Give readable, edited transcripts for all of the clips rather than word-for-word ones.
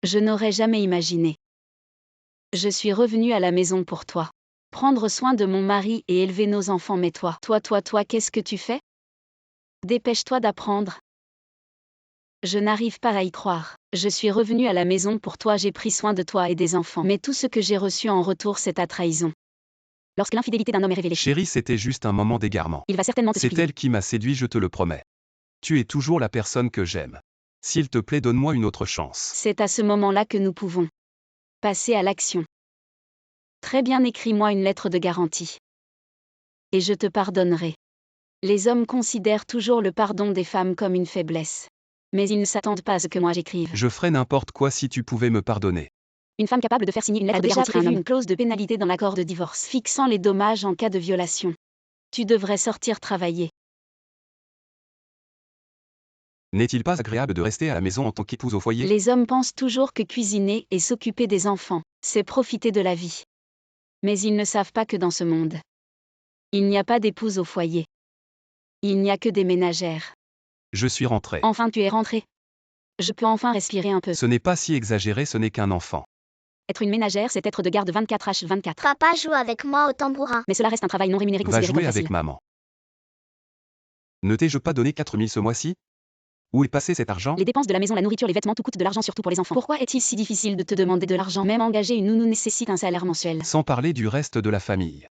Je n'aurais jamais imaginé. Je suis revenue à la maison pour toi. Prendre soin de mon mari et élever nos enfants, mais toi, qu'est-ce que tu fais? Dépêche-toi d'apprendre. Je n'arrive pas à y croire. Je suis revenue à la maison pour toi, j'ai pris soin de toi et des enfants. Mais tout ce que j'ai reçu en retour, c'est ta trahison. Lorsque l'infidélité d'un homme est révélée, Chérie, c'était juste un moment d'égarement. il va certainement te C'est supplier. elle qui m'a séduit, je te le promets. Tu es toujours la personne que j'aime. S'il te plaît, donne-moi une autre chance. C'est à ce moment-là que nous pouvons passer à l'action. Très bien, écris-moi une lettre de garantie. Et je te pardonnerai. Les hommes considèrent toujours le pardon des femmes comme une faiblesse. Mais ils ne s'attendent pas à ce que moi j'écrive. Je ferais n'importe quoi si tu pouvais me pardonner. Une femme capable de faire signer une lettre de garantie a déjà prévu une clause de pénalité dans l'accord de divorce fixant les dommages en cas de violation. Tu devrais sortir travailler. N'est-il pas agréable de rester à la maison en tant qu'épouse au foyer? Les hommes pensent toujours que cuisiner et s'occuper des enfants, c'est profiter de la vie. Mais ils ne savent pas que dans ce monde, il n'y a pas d'épouse au foyer. Il n'y a que des ménagères. Je suis rentré. Enfin, tu es rentré. Je peux enfin respirer un peu. Ce n'est pas si exagéré, ce n'est qu'un enfant. Être une ménagère, c'est être de garde 24h24. Papa joue avec moi au tambourin. Mais cela reste un travail non rémunéré Va considéré comme jouer facile. avec maman. Ne t'ai-je pas donné 4000 ce mois-ci? Où est passé cet argent? Les dépenses de la maison, la nourriture, les vêtements, tout coûte de l'argent, surtout pour les enfants. Pourquoi est-il si difficile de te demander de l'argent? Même engager une nounou nécessite un salaire mensuel. Sans parler du reste de la famille.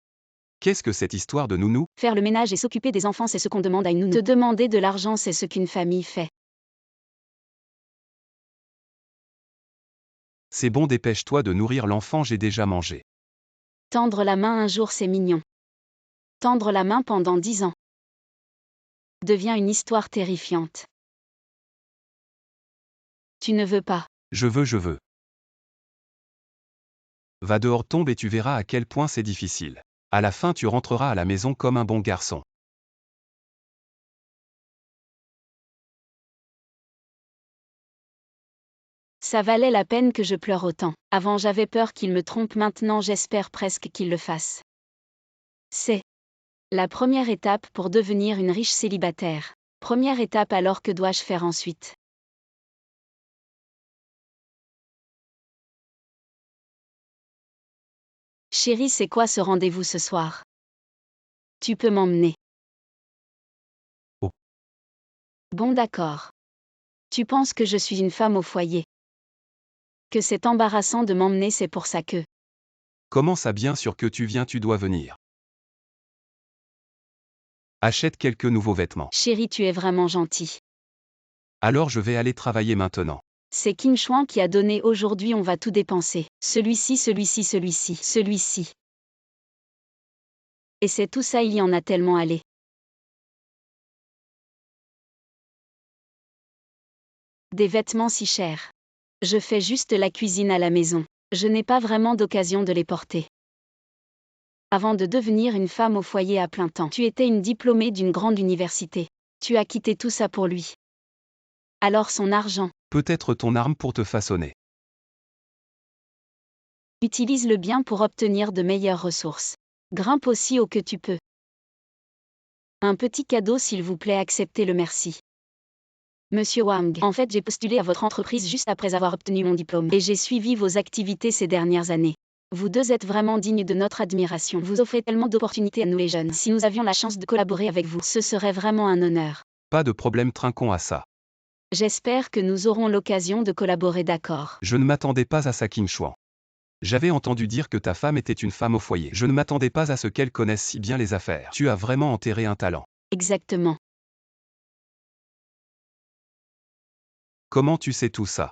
Qu'est-ce que cette histoire de nounou? Faire le ménage et s'occuper des enfants, c'est ce qu'on demande à une nounou. Te demander de l'argent, c'est ce qu'une famille fait. C'est bon, dépêche-toi de nourrir l'enfant, j'ai déjà mangé. Tendre la main un jour, c'est mignon. Tendre la main pendant 10 ans devient une histoire terrifiante. Tu ne veux pas. Je veux. Va dehors, tombe et tu verras à quel point c'est difficile. À la fin, tu rentreras à la maison comme un bon garçon. Ça valait la peine que je pleure autant. Avant j'avais peur qu'il me trompe, maintenant j'espère presque qu'il le fasse. C'est la première étape pour devenir une riche célibataire. Première étape, alors que dois-je faire ensuite? Chérie, c'est quoi ce rendez-vous ce soir? Tu peux m'emmener. Oh. Bon, d'accord. Tu penses que je suis une femme au foyer? Que c'est embarrassant de m'emmener, c'est pour ça que... Comment ça, bien sûr que tu viens, tu dois venir. Achète quelques nouveaux vêtements. Chérie, tu es vraiment gentil. Alors je vais aller travailler maintenant. C'est Kim Chuan qui a donné aujourd'hui, on va tout dépenser. Celui-ci. Et c'est tout ça, il y en a tellement allé. Des vêtements si chers. Je fais juste la cuisine à la maison. Je n'ai pas vraiment d'occasion de les porter. Avant de devenir une femme au foyer à plein temps, tu étais une diplômée d'une grande université. Tu as quitté tout ça pour lui. Alors son argent. Peut-être ton arme pour te façonner. Utilise-le bien pour obtenir de meilleures ressources. Grimpe aussi haut que tu peux. Un petit cadeau s'il vous plaît, acceptez le merci. Monsieur Wang, en fait j'ai postulé à votre entreprise juste après avoir obtenu mon diplôme et j'ai suivi vos activités ces dernières années. Vous deux êtes vraiment dignes de notre admiration. Vous offrez tellement d'opportunités à nous les jeunes. Si nous avions la chance de collaborer avec vous, ce serait vraiment un honneur. Pas de problème, trinquons à ça. J'espère que nous aurons l'occasion de collaborer, d'accord. Je ne m'attendais pas à ça, Kim Chuan. J'avais entendu dire que ta femme était une femme au foyer. Je ne m'attendais pas à ce qu'elle connaisse si bien les affaires. Tu as vraiment enterré un talent. Exactement. Comment tu sais tout ça?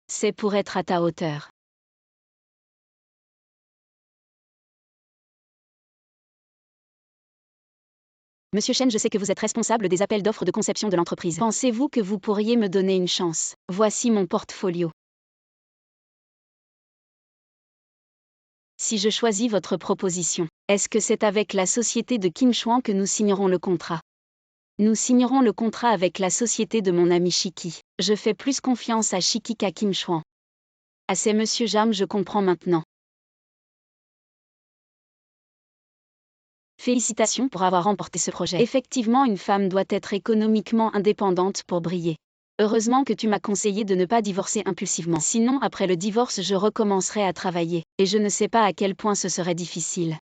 C'est pour être à ta hauteur. Monsieur Chen, je sais que vous êtes responsable des appels d'offres de conception de l'entreprise. Pensez-vous que vous pourriez me donner une chance? Voici mon portfolio. Si je choisis votre proposition, est-ce que c'est avec la société de Kim Chuan que nous signerons le contrat? Nous signerons le contrat avec la société de mon ami Shiki. Je fais plus confiance à Shiki qu'à Kim Chuan. Ah, c'est Monsieur Jam, je comprends maintenant. Félicitations pour avoir remporté ce projet. Effectivement, une femme doit être économiquement indépendante pour briller. Heureusement que tu m'as conseillé de ne pas divorcer impulsivement. Sinon, après le divorce, je recommencerai à travailler. Et je ne sais pas à quel point ce serait difficile.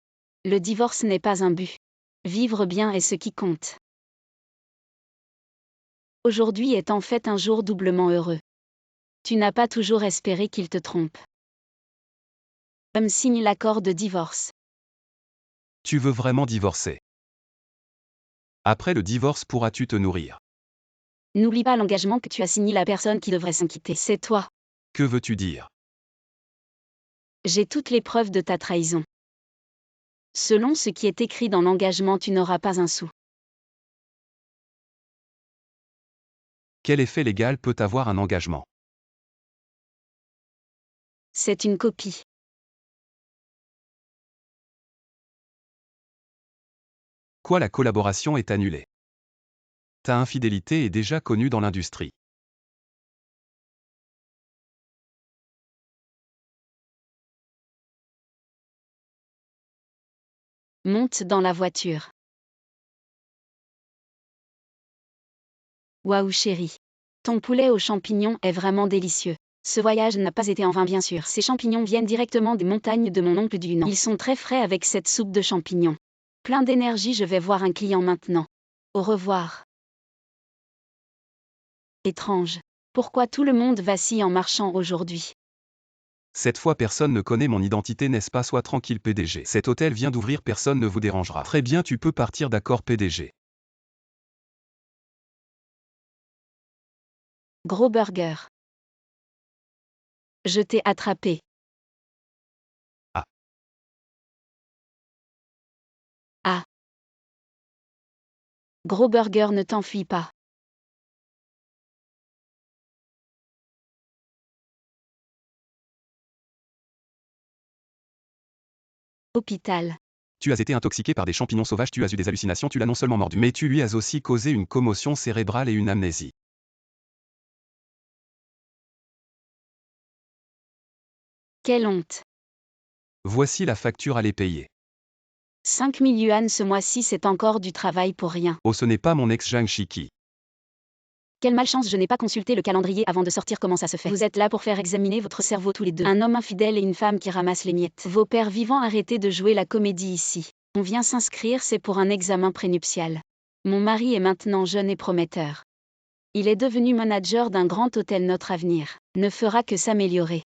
Le divorce n'est pas un but. Vivre bien est ce qui compte. Aujourd'hui est en fait un jour doublement heureux. Tu n'as pas toujours espéré qu'il te trompe. Homme signe l'accord de divorce. Tu veux vraiment divorcer? Après le divorce, pourras-tu te nourrir? N'oublie pas l'engagement que tu as signé. La personne qui devrait s'en quitter, c'est toi. Que veux-tu dire? J'ai toutes les preuves de ta trahison. Selon ce qui est écrit dans l'engagement, tu n'auras pas un sou. Quel effet légal peut avoir un engagement? C'est une copie. Quoi, la collaboration est annulée? Ta infidélité est déjà connue dans l'industrie. Monte dans la voiture. Waouh chérie. Ton poulet aux champignons est vraiment délicieux. Ce voyage n'a pas été en vain bien sûr. Ces champignons viennent directement des montagnes de mon oncle du Nord. Ils sont très frais avec cette soupe de champignons. Plein d'énergie, je vais voir un client maintenant. Au revoir. Étrange. Pourquoi tout le monde vacille en marchant aujourd'hui? Cette fois personne ne connaît mon identité, n'est-ce pas? Sois tranquille PDG. Cet hôtel vient d'ouvrir, personne ne vous dérangera. Très bien, tu peux partir, d'accord PDG. Gros burger. Je t'ai attrapé. Ah. Ah. Gros burger, ne t'enfuis pas. Hôpital. Tu as été intoxiqué par des champignons sauvages, tu as eu des hallucinations, tu l'as non seulement mordu, mais tu lui as aussi causé une commotion cérébrale et une amnésie. Quelle honte. Voici la facture à les payer. 5 000 yuan ce mois-ci, c'est encore du travail pour rien. Oh, ce n'est pas mon ex Zhang Shiki. Quelle malchance, je n'ai pas consulté le calendrier avant de sortir. Comment ça se fait? Vous êtes là pour faire examiner votre cerveau tous les deux. Un homme infidèle et une femme qui ramasse les miettes. Vos pères vivants, arrêtez de jouer la comédie ici. On vient s'inscrire, c'est pour un examen prénuptial. Mon mari est maintenant jeune et prometteur. Il est devenu manager d'un grand hôtel. Notre avenir ne fera que s'améliorer.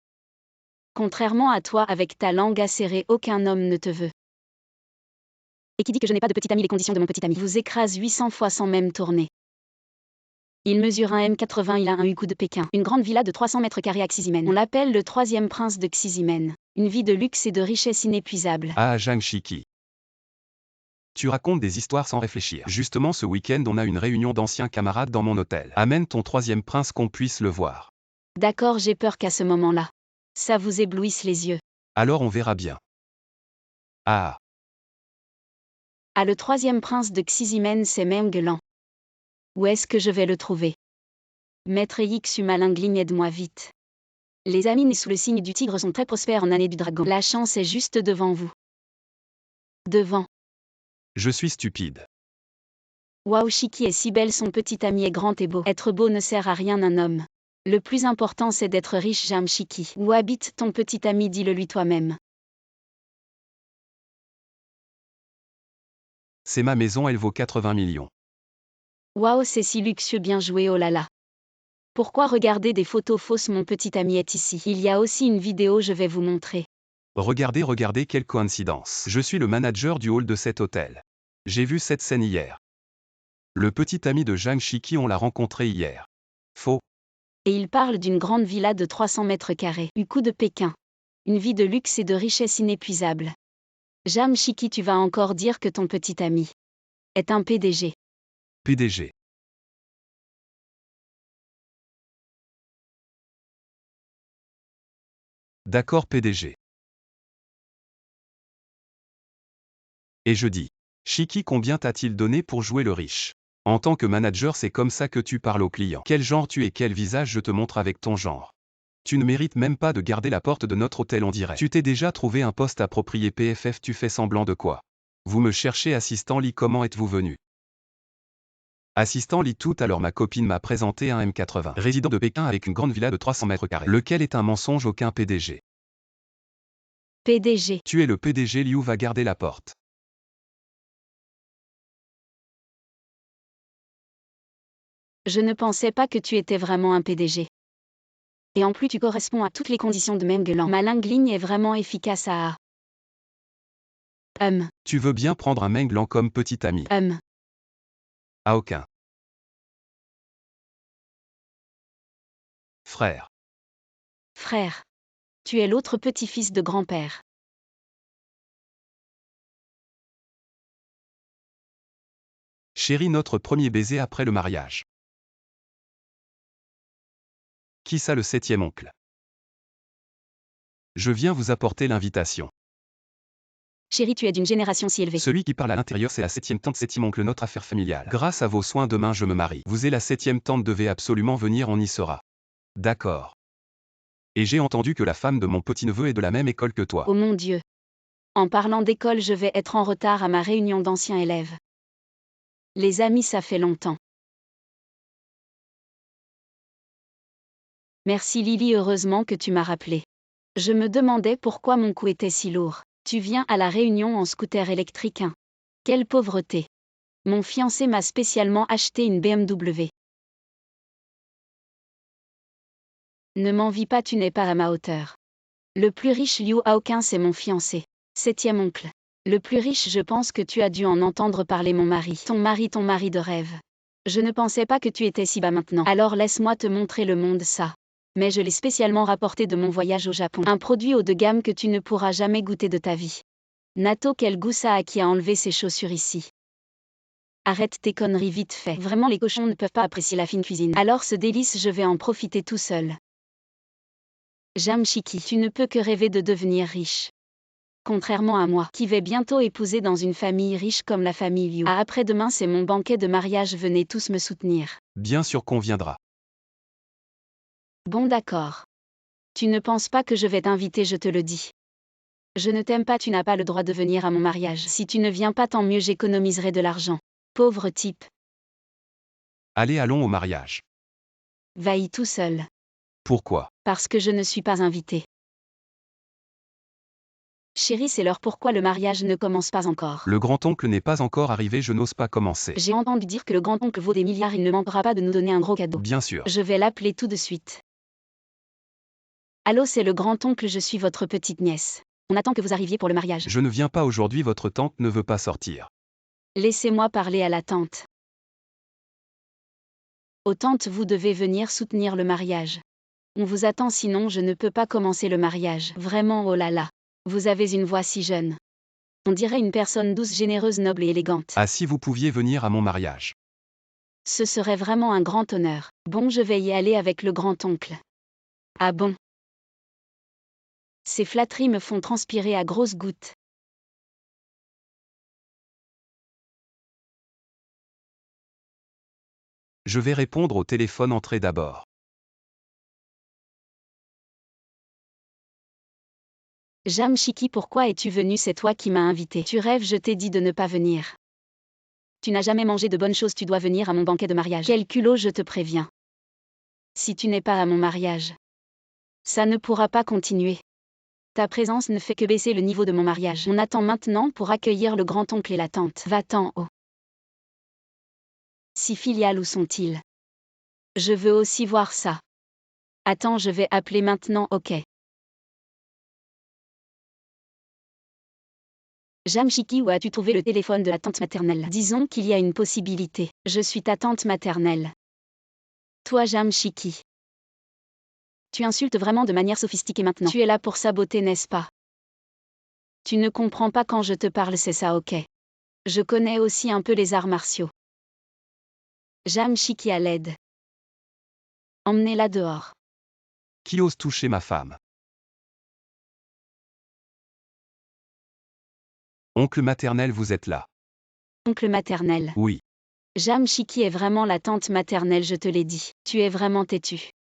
Contrairement à toi, avec ta langue acérée, aucun homme ne te veut. Et qui dit que je n'ai pas de petit ami? Les conditions de mon petit ami vous écrase 800 fois sans même tourner. Il mesure 1,80 m, il a un Hugo de Pékin. Une grande villa de 300 mètres carrés à Xizimen. On l'appelle le troisième prince de Xizimen. Une vie de luxe et de richesse inépuisable. Ah, Zhang Shiki. Tu racontes des histoires sans réfléchir. Justement, ce week-end, on a une réunion d'anciens camarades dans mon hôtel. Amène ton troisième prince qu'on puisse le voir. D'accord, j'ai peur qu'à ce moment-là, ça vous éblouisse les yeux. Alors on verra bien. Ah. Ah, le troisième prince de Xizimen, c'est Menglan. Où est-ce que je vais le trouver? Maître Yixu Malingligne, aide-moi vite. Les amis nés sous le signe du tigre sont très prospères en année du dragon. La chance est juste devant vous. Devant. Je suis stupide. Waouh, Shiki est si belle, son petit ami est grand et beau. Être beau ne sert à rien un homme. Le plus important c'est d'être riche. J'aime Shiki. Où habite ton petit ami? Dis-le lui toi-même. C'est ma maison, elle vaut 80 millions. Waouh, c'est si luxueux, bien joué, oh là là. Pourquoi regarder des photos fausses? Mon petit ami est ici. Il y a aussi une vidéo, je vais vous montrer. Regardez, regardez, quelle coïncidence. Je suis le manager du hall de cet hôtel. J'ai vu cette scène hier. Le petit ami de Zhang Shiki, on l'a rencontré hier. Faux. Et il parle d'une grande villa de 300 mètres carrés. Hugo de Pékin. Une vie de luxe et de richesse inépuisable. Zhang Shiki, tu vas encore dire que ton petit ami est un PDG. PDG. D'accord PDG. Et je dis, Shiki, combien t'a-t-il donné pour jouer le riche? En tant que manager, c'est comme ça que tu parles aux clients. Quel genre tu es, quel visage je te montre avec ton genre? Tu ne mérites même pas de garder la porte de notre hôtel, on dirait. Tu t'es déjà trouvé un poste approprié PFF, tu fais semblant de quoi? Vous me cherchez assistant Lee, comment êtes-vous venu? Assistant Lee, tout à l'heure ma copine m'a présenté un M80, résident de Pékin avec une grande villa de 300 mètres carrés, lequel est un mensonge, aucun PDG. PDG. Tu es le PDG, Liu va garder la porte. Je ne pensais pas que tu étais vraiment un PDG. Et en plus tu corresponds à toutes les conditions de Menglan. Ma langue ligne est vraiment efficace à... Tu veux bien prendre un Menglan comme petit ami? À aucun. Frère. Frère. Tu es l'autre petit-fils de grand-père. Chérie, notre premier baiser après le mariage. Qui ça, le 7e oncle? Je viens vous apporter l'invitation. Chérie, tu es d'une génération si élevée. Celui qui parle à l'intérieur, c'est la 7e tante, 7e oncle, notre affaire familiale. Grâce à vos soins, demain je me marie. Vous et la 7e tante devez absolument venir, on y sera. D'accord. Et j'ai entendu que la femme de mon petit-neveu est de la même école que toi. Oh mon Dieu. En parlant d'école, je vais être en retard à ma réunion d'anciens élèves. Les amis, ça fait longtemps. Merci Lily, heureusement que tu m'as rappelé. Je me demandais pourquoi mon cou était si lourd. Tu viens à la réunion en scooter électrique, hein? Quelle pauvreté. Mon fiancé m'a spécialement acheté une BMW. Ne m'envie pas, tu n'es pas à ma hauteur. Le plus riche Liu Haoqin, c'est mon fiancé. 7e oncle. Le plus riche, je pense que tu as dû en entendre parler, mon mari. Ton mari de rêve. Je ne pensais pas que tu étais si bas maintenant. Alors laisse-moi te montrer le monde, ça. Mais je l'ai spécialement rapporté de mon voyage au Japon. Un produit haut de gamme que tu ne pourras jamais goûter de ta vie. Nato, quel goût ça a qui a enlevé ses chaussures ici. Arrête tes conneries vite fait. Vraiment, les cochons ne peuvent pas apprécier la fine cuisine. Alors ce délice, je vais en profiter tout seul. Jamshiki, tu ne peux que rêver de devenir riche. Contrairement à moi, qui vais bientôt épouser dans une famille riche comme la famille Liu. Ah, après-demain, c'est mon banquet de mariage, venez tous me soutenir. Bien sûr qu'on viendra. Bon, d'accord. Tu ne penses pas que je vais t'inviter, je te le dis. Je ne t'aime pas, tu n'as pas le droit de venir à mon mariage. Si tu ne viens pas, tant mieux, j'économiserai de l'argent. Pauvre type. Allez, allons au mariage. Va-y tout seul. Pourquoi? Parce que je ne suis pas invitée. Chérie, c'est l'heure, pourquoi le mariage ne commence pas encore? Le grand-oncle n'est pas encore arrivé, je n'ose pas commencer. J'ai entendu dire que le grand-oncle vaut des milliards, il ne manquera pas de nous donner un gros cadeau. Bien sûr. Je vais l'appeler tout de suite. Allô, c'est le grand-oncle, je suis votre petite nièce. On attend que vous arriviez pour le mariage. Je ne viens pas aujourd'hui, votre tante ne veut pas sortir. Laissez-moi parler à la tante. Oh tante, vous devez venir soutenir le mariage. On vous attend, sinon je ne peux pas commencer le mariage. Vraiment, oh là là. Vous avez une voix si jeune. On dirait une personne douce, généreuse, noble et élégante. Ah, si vous pouviez venir à mon mariage. Ce serait vraiment un grand honneur. Bon, je vais y aller avec le grand-oncle. Ah bon? Ces flatteries me font transpirer à grosses gouttes. Je vais répondre au téléphone, entrez d'abord. Jamshiki, pourquoi es-tu venu? C'est toi qui m'as invité. Tu rêves, je t'ai dit de ne pas venir. Tu n'as jamais mangé de bonnes choses, tu dois venir à mon banquet de mariage. Quel culot, je te préviens. Si tu n'es pas à mon mariage, ça ne pourra pas continuer. Ta présence ne fait que baisser le niveau de mon mariage. On attend maintenant pour accueillir le grand-oncle et la tante. Va-t'en, oh. Si filiales, où sont-ils? Je veux aussi voir ça. Attends, je vais appeler maintenant, ok. Jamshiki, où as-tu trouvé le téléphone de la tante maternelle? Disons qu'il y a une possibilité. Je suis ta tante maternelle. Toi, Jamshiki. Tu insultes vraiment de manière sophistiquée maintenant. Tu es là pour saboter, n'est-ce pas? Tu ne comprends pas quand je te parle, c'est ça, ok. Je connais aussi un peu les arts martiaux. Jamshiki à l'aide. Emmenez-la dehors. Qui ose toucher ma femme? Oncle maternel, vous êtes là? Oncle maternel. Oui. Jamshiki est vraiment la tante maternelle, je te l'ai dit. Tu es vraiment têtu.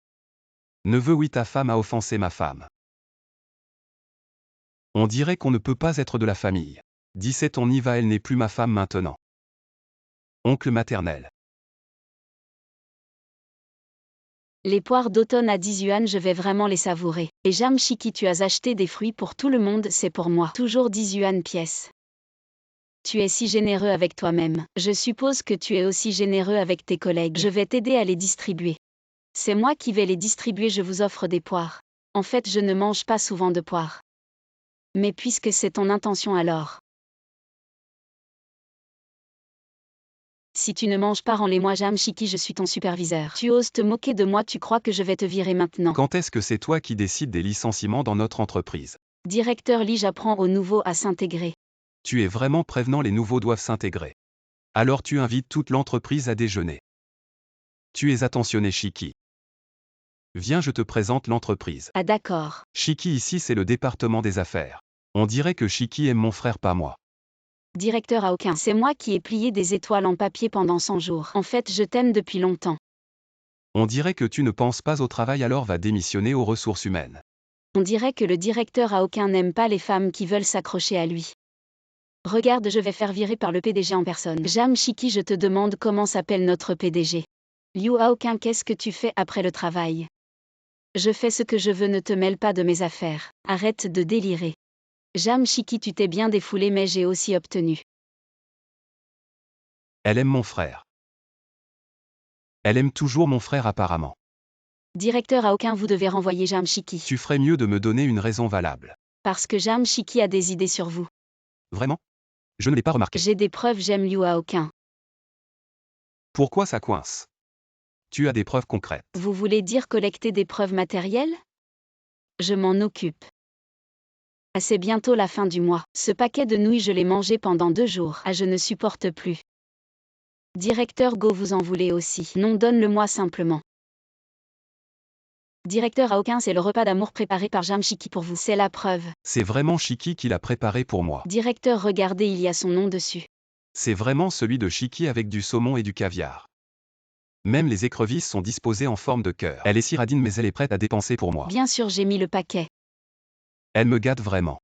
Neveu, oui, ta femme a offensé ma femme. On dirait qu'on ne peut pas être de la famille. 17 On y va, elle n'est plus ma femme maintenant. Oncle maternel. Les poires d'automne à 10 yuan, je vais vraiment les savourer. Et Jam Chiki, tu as acheté des fruits pour tout le monde, c'est pour moi. Toujours 10 yuan pièce. Tu es si généreux avec toi-même. Je suppose que tu es aussi généreux avec tes collègues. Je vais t'aider à les distribuer. C'est moi qui vais les distribuer, je vous offre des poires. En fait, je ne mange pas souvent de poires. Mais puisque c'est ton intention alors. Si tu ne manges pas, rends-les-moi. Jam Chiki, je suis ton superviseur. Tu oses te moquer de moi, tu crois que je vais te virer maintenant. Quand est-ce que c'est toi qui décides des licenciements dans notre entreprise? Directeur Lee, j'apprends aux nouveaux à s'intégrer. Tu es vraiment prévenant, les nouveaux doivent s'intégrer. Alors tu invites toute l'entreprise à déjeuner. Tu es attentionné, Chiki. Viens, je te présente l'entreprise. Ah d'accord. Chiki, ici c'est le département des affaires. On dirait que Chiki aime mon frère, pas moi. Directeur à aucun. C'est moi qui ai plié des étoiles en papier pendant 100 jours. En fait, je t'aime depuis longtemps. On dirait que tu ne penses pas au travail, alors va démissionner aux ressources humaines. On dirait que le directeur à aucun n'aime pas les femmes qui veulent s'accrocher à lui. Regarde, je vais faire virer par le PDG en personne. Jam Chiki, je te demande comment s'appelle notre PDG. Liu Aokin, qu'est-ce que tu fais après le travail? Je fais ce que je veux, ne te mêle pas de mes affaires. Arrête de délirer. Jam Chiki, tu t'es bien défoulé, mais j'ai aussi obtenu. Elle aime mon frère. Elle aime toujours mon frère apparemment. Directeur à aucun, vous devez renvoyer Jam Chiki. Tu ferais mieux de me donner une raison valable. Parce que Jam Chiki a des idées sur vous. Vraiment? Je ne l'ai pas remarqué. J'ai des preuves, j'aime Liu Aokin. Pourquoi ça coince? Tu as des preuves concrètes. Vous voulez dire collecter des preuves matérielles? Je m'en occupe. Ah, c'est bientôt la fin du mois. Ce paquet de nouilles, je l'ai mangé pendant 2 jours. Ah, je ne supporte plus. Directeur Go, vous en voulez aussi? Non, donne-le-moi simplement. Directeur à aucun, c'est le repas d'amour préparé par Jam Chiki pour vous. C'est la preuve. C'est vraiment Chiki qui l'a préparé pour moi. Directeur, regardez, il y a son nom dessus. C'est vraiment celui de Chiki avec du saumon et du caviar. Même les écrevisses sont disposées en forme de cœur. Elle est si radine, mais elle est prête à dépenser pour moi. Bien sûr, j'ai mis le paquet. Elle me gâte vraiment.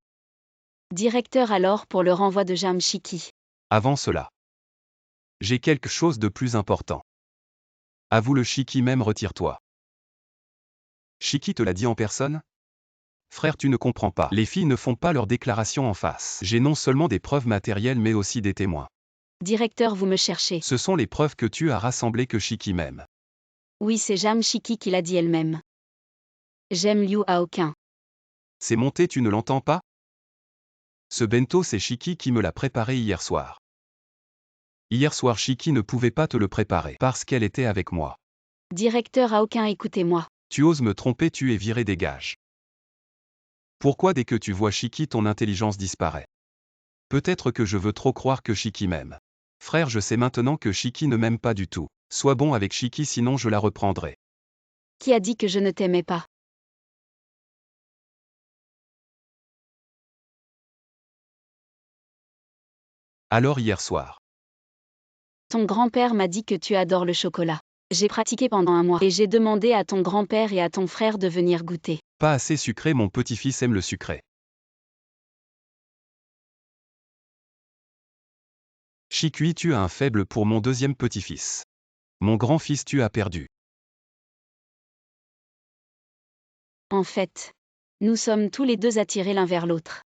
Directeur, alors pour le renvoi de Jam Chiki. Avant cela, j'ai quelque chose de plus important. Avoue le, Chiki, même retire-toi. Chiki te l'a dit en personne? Frère, tu ne comprends pas. Les filles ne font pas leur déclaration en face. J'ai non seulement des preuves matérielles mais aussi des témoins. Directeur, vous me cherchez. Ce sont les preuves que tu as rassemblées que Chiki m'aime. Oui, c'est Jam Chiki qui l'a dit elle-même. J'aime Liu Aokin. C'est monté, tu ne l'entends pas? Ce bento, c'est Chiki qui me l'a préparé hier soir. Hier soir, Chiki ne pouvait pas te le préparer parce qu'elle était avec moi. Directeur Aokin, écoutez-moi. Tu oses me tromper, tu es viré, dégage. Pourquoi dès que tu vois Chiki, ton intelligence disparaît? Peut-être que je veux trop croire que Chiki m'aime. Frère, je sais maintenant que Chiki ne m'aime pas du tout. Sois bon avec Chiki, sinon je la reprendrai. Qui a dit que je ne t'aimais pas? Alors hier soir, Ton grand-père m'a dit que tu adores le chocolat. J'ai pratiqué pendant 1 mois et j'ai demandé à ton grand-père et à ton frère de venir goûter. pas assez sucré, mon petit-fils aime le sucré. Chikui, tu as un faible pour mon deuxième petit-fils. Mon grand-fils, tu as perdu. En fait, nous sommes tous les deux attirés l'un vers l'autre.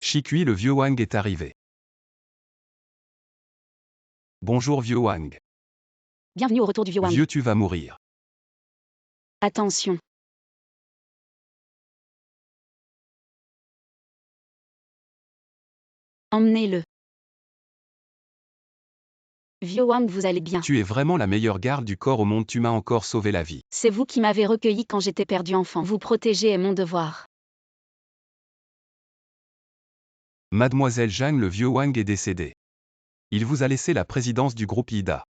Chikui, le vieux Wang est arrivé. Bonjour vieux Wang. Bienvenue au retour du vieux Wang. Vieux, tu vas mourir. Attention. Emmenez-le. Vieux Wang, vous allez bien. Tu es vraiment la meilleure garde du corps au monde, tu m'as encore sauvé la vie. C'est vous qui m'avez recueilli quand j'étais perdu enfant. Vous protéger est mon devoir. Mademoiselle Zhang, le vieux Wang est décédé. Il vous a laissé la présidence du groupe Ida.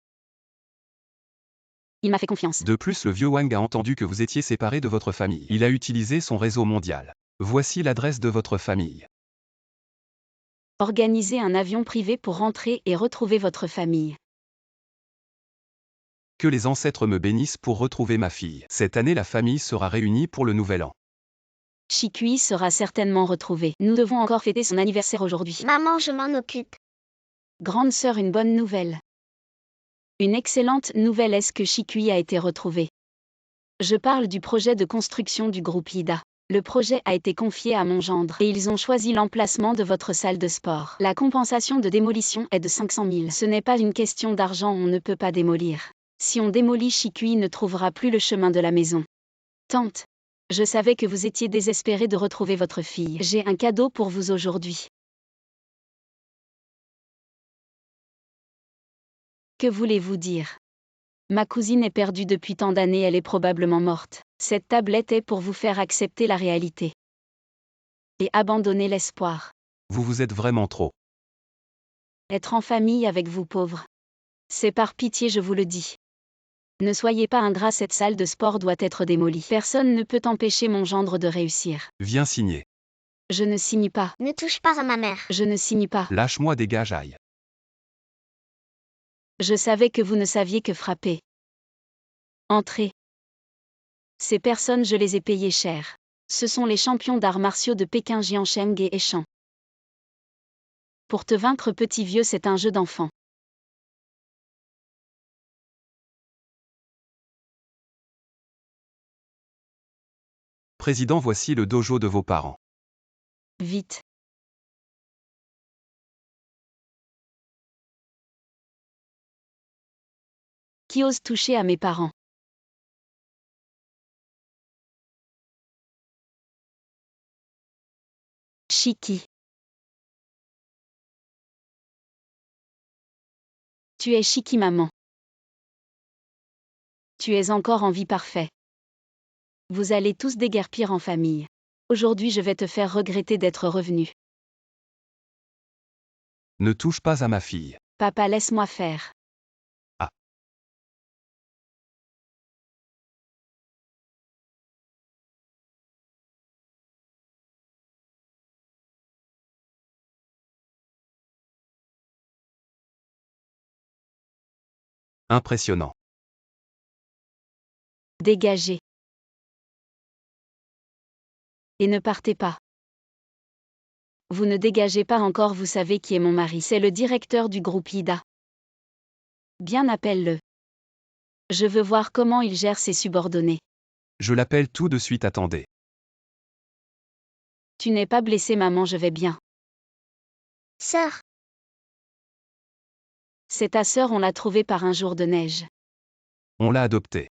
Il m'a fait confiance. De plus, le vieux Wang a entendu que vous étiez séparés de votre famille. Il a utilisé son réseau mondial. Voici l'adresse de votre famille. Organisez un avion privé pour rentrer et retrouver votre famille. Que les ancêtres me bénissent pour retrouver ma fille. Cette année la famille sera réunie pour le nouvel an. Shikui sera certainement retrouvé. Nous devons encore fêter son anniversaire aujourd'hui. Maman, je m'en occupe. Grande sœur, une bonne nouvelle. Une excellente nouvelle est que Shikui a été retrouvé. Je parle du projet de construction du groupe Ida. Le projet a été confié à mon gendre et ils ont choisi l'emplacement de votre salle de sport. La compensation de démolition est de 500 000. Ce n'est pas une question d'argent, on ne peut pas démolir. Si on démolit, Shikui ne trouvera plus le chemin de la maison. Tante, je savais que vous étiez désespérée de retrouver votre fille. J'ai un cadeau pour vous aujourd'hui. Que voulez-vous dire? Ma cousine est perdue depuis tant d'années, elle est probablement morte. Cette tablette est pour vous faire accepter la réalité. Et abandonner l'espoir. Vous êtes vraiment trop. Être en famille avec vous pauvres. C'est par pitié, je vous le dis. Ne soyez pas ingrat, cette salle de sport doit être démolie. Personne ne peut empêcher mon gendre de réussir. Viens signer. Je ne signe pas. Ne touche pas à ma mère. Je ne signe pas. Lâche-moi, dégage, aille. Je savais que vous ne saviez que frapper. Entrez. Ces personnes, je les ai payées cher. Ce sont les champions d'arts martiaux de Pékin, Jiansheng et Eshan. Pour te vaincre, petit vieux, c'est un jeu d'enfant. Président, voici le dojo de vos parents. Vite. Qui ose toucher à mes parents? Shiki. Tu es Shiki, maman. Tu es encore en vie, parfait. Vous allez tous déguerpir en famille. Aujourd'hui, je vais te faire regretter d'être revenu. Ne touche pas à ma fille. Papa, laisse-moi faire. Ah. Impressionnant. Dégagez. Et ne partez pas. Vous ne dégagez pas encore, vous savez qui est mon mari. C'est le directeur du groupe Ida. Bien, appelle-le. Je veux voir comment il gère ses subordonnés. Je l'appelle tout de suite, attendez. Tu n'es pas blessée, maman, je vais bien. Sœur. C'est ta sœur, on l'a trouvée par un jour de neige. On l'a adoptée.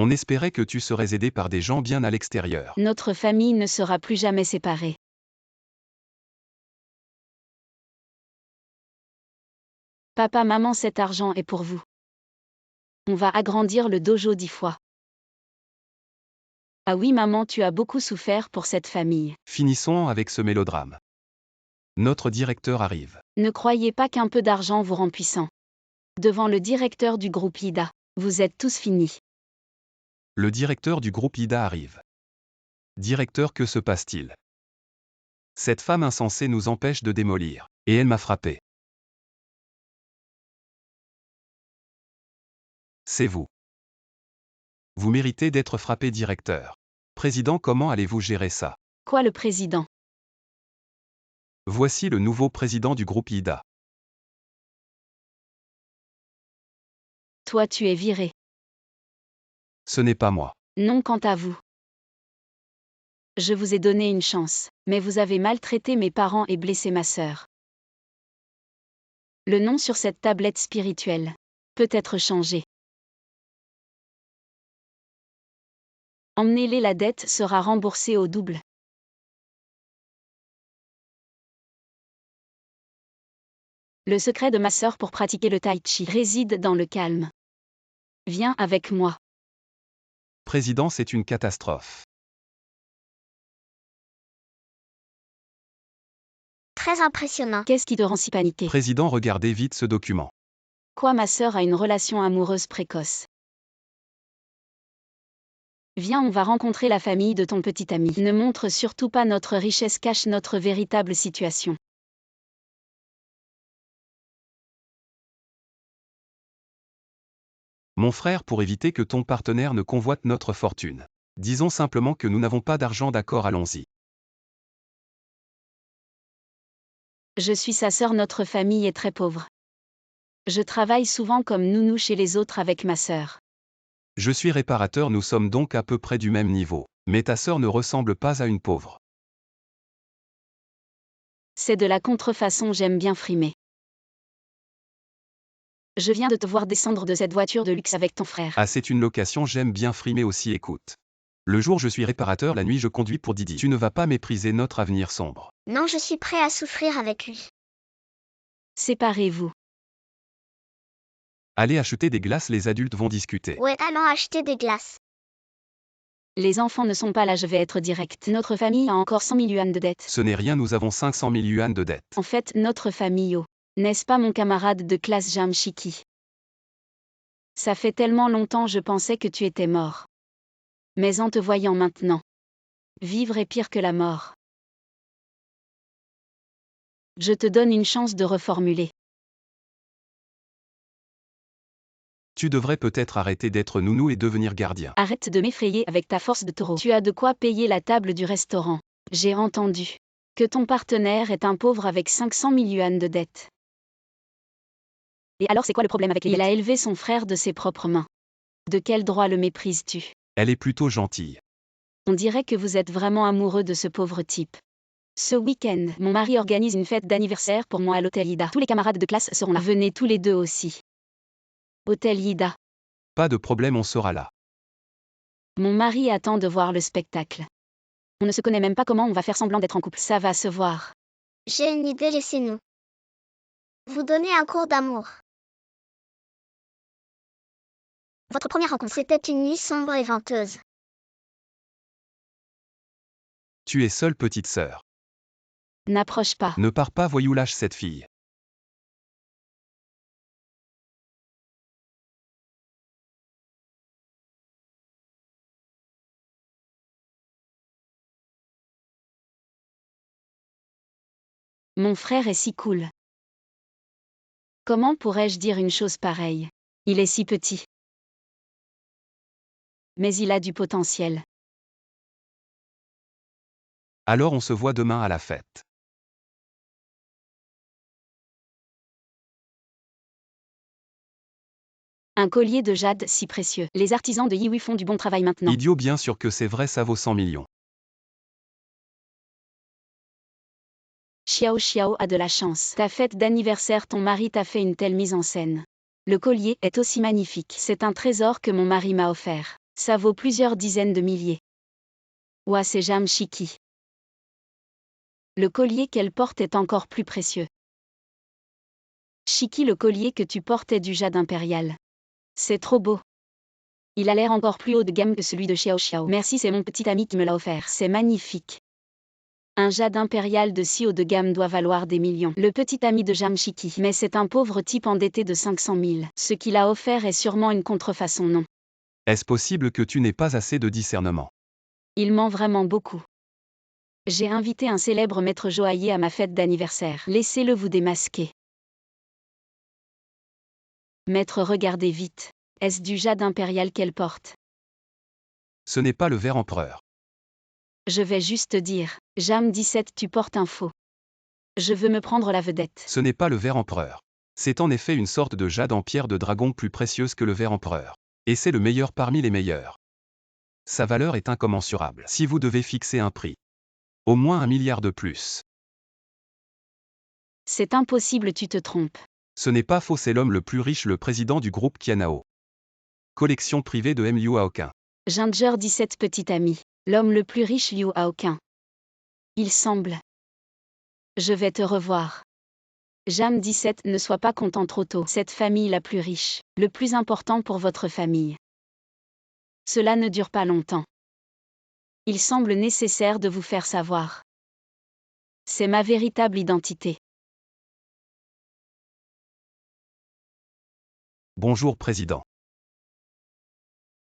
On espérait que tu serais aidé par des gens bien à l'extérieur. Notre famille ne sera plus jamais séparée. Papa, maman, cet argent est pour vous. On va agrandir le dojo 10 fois. Ah oui, maman, tu as beaucoup souffert pour cette famille. Finissons avec ce mélodrame. Notre directeur arrive. Ne croyez pas qu'un peu d'argent vous rend puissant. Devant le directeur du groupe Ida, vous êtes tous finis. Le directeur du groupe Ida arrive. Directeur, que se passe-t-il? Cette femme insensée nous empêche de démolir. Et elle m'a frappé. C'est vous. Vous méritez d'être frappé, directeur. Président, comment allez-vous gérer ça? Quoi, le président? Voici le nouveau président du groupe Ida. Toi, tu es viré. Ce n'est pas moi. Non, quant à vous. Je vous ai donné une chance, mais vous avez maltraité mes parents et blessé ma sœur. Le nom sur cette tablette spirituelle peut être changé. Emmenez-les, la dette sera remboursée au double. Le secret de ma sœur pour pratiquer le tai chi réside dans le calme. Viens avec moi. Président, c'est une catastrophe. Très impressionnant. Qu'est-ce qui te rend si paniqué? Président, regardez vite ce document. Quoi, ma sœur a une relation amoureuse précoce? Viens, on va rencontrer la famille de ton petit ami. Ne montre surtout pas notre richesse, cache notre véritable situation. Mon frère, pour éviter que ton partenaire ne convoite notre fortune. Disons simplement que nous n'avons pas d'argent, d'accord, allons-y. Je suis sa sœur, notre famille est très pauvre. Je travaille souvent comme nounou chez les autres avec ma sœur. Je suis réparateur, nous sommes donc à peu près du même niveau. Mais ta sœur ne ressemble pas à une pauvre. C'est de la contrefaçon, j'aime bien frimer. Je viens de te voir descendre de cette voiture de luxe avec ton frère. Ah, c'est une location, j'aime bien frimer aussi, écoute. Le jour je suis réparateur, la nuit je conduis pour Didi. Tu ne vas pas mépriser notre avenir sombre. Non, je suis prêt à souffrir avec lui. Séparez-vous. Allez acheter des glaces, les adultes vont discuter. Ouais, allons acheter des glaces. Les enfants ne sont pas là, je vais être direct. Notre famille a encore 100 000 yuan de dettes. Ce n'est rien, nous avons 500 000 yuan de dette. En fait, notre famille, oh. N'est-ce pas mon camarade de classe Jam Shiki? Ça fait tellement longtemps, je pensais que tu étais mort. Mais en te voyant maintenant, vivre est pire que la mort. Je te donne une chance de reformuler. Tu devrais peut-être arrêter d'être nounou et devenir gardien. Arrête de m'effrayer avec ta force de taureau. Tu as de quoi payer la table du restaurant. J'ai entendu que ton partenaire est un pauvre avec 500 000 yuan de dette. Et alors c'est quoi le problème avec les dettes? Il a élevé son frère de ses propres mains. De quel droit le méprises-tu? Elle est plutôt gentille. On dirait que vous êtes vraiment amoureux de ce pauvre type. Ce week-end, mon mari organise une fête d'anniversaire pour moi à l'hôtel Ida. Tous les camarades de classe seront là. Venez tous les deux aussi. Hôtel Ida. Pas de problème, on sera là. Mon mari attend de voir le spectacle. On ne se connaît même pas, comment on va faire semblant d'être en couple? Ça va se voir. J'ai une idée, laissez-nous vous donner un cours d'amour. Votre première rencontre, c'était une nuit sombre et venteuse. Tu es seule, petite sœur. N'approche pas. Ne pars pas, voyou, lâche cette fille. Mon frère est si cool. Comment pourrais-je dire une chose pareille? Il est si petit. Mais il a du potentiel. Alors on se voit demain à la fête. Un collier de jade si précieux. Les artisans de Yihui font du bon travail maintenant. Idiot, bien sûr que c'est vrai, ça vaut 100 millions. Xiao Xiao a de la chance. Ta fête d'anniversaire, ton mari t'a fait une telle mise en scène. Le collier est aussi magnifique. C'est un trésor que mon mari m'a offert. Ça vaut plusieurs dizaines de milliers. Ouah, c'est Jam Shiki. Le collier qu'elle porte est encore plus précieux. Shiki, le collier que tu portes est du jade impérial. C'est trop beau. Il a l'air encore plus haut de gamme que celui de Xiao Xiao. Merci, c'est mon petit ami qui me l'a offert. C'est magnifique. Un jade impérial de si haut de gamme doit valoir des millions. Le petit ami de Jam Shiki. Mais c'est un pauvre type endetté de 500 000. Ce qu'il a offert est sûrement une contrefaçon, non? Est-ce possible que tu n'aies pas assez de discernement? Il ment vraiment beaucoup. J'ai invité un célèbre maître joaillier à ma fête d'anniversaire. Laissez-le vous démasquer. Maître, regardez vite. Est-ce du jade impérial qu'elle porte? Ce n'est pas le ver empereur. Je vais juste dire, Jam 17, tu portes un faux. Je veux me prendre la vedette. Ce n'est pas le ver empereur. C'est en effet une sorte de jade en pierre de dragon plus précieuse que le ver empereur. Et c'est le meilleur parmi les meilleurs. Sa valeur est incommensurable. Si vous devez fixer un prix, au moins 1 milliard de plus. C'est impossible, tu te trompes. Ce n'est pas faux, c'est l'homme le plus riche, le président du groupe Kianao. Collection privée de M. Liu Aokin. Ginger 17, petit ami. L'homme le plus riche, Liu Aokin. Il semble. Je vais te revoir. Jam 17, ne sois pas content trop tôt. Cette famille la plus riche, le plus important pour votre famille. Cela ne dure pas longtemps. Il semble nécessaire de vous faire savoir. C'est ma véritable identité. Bonjour, président.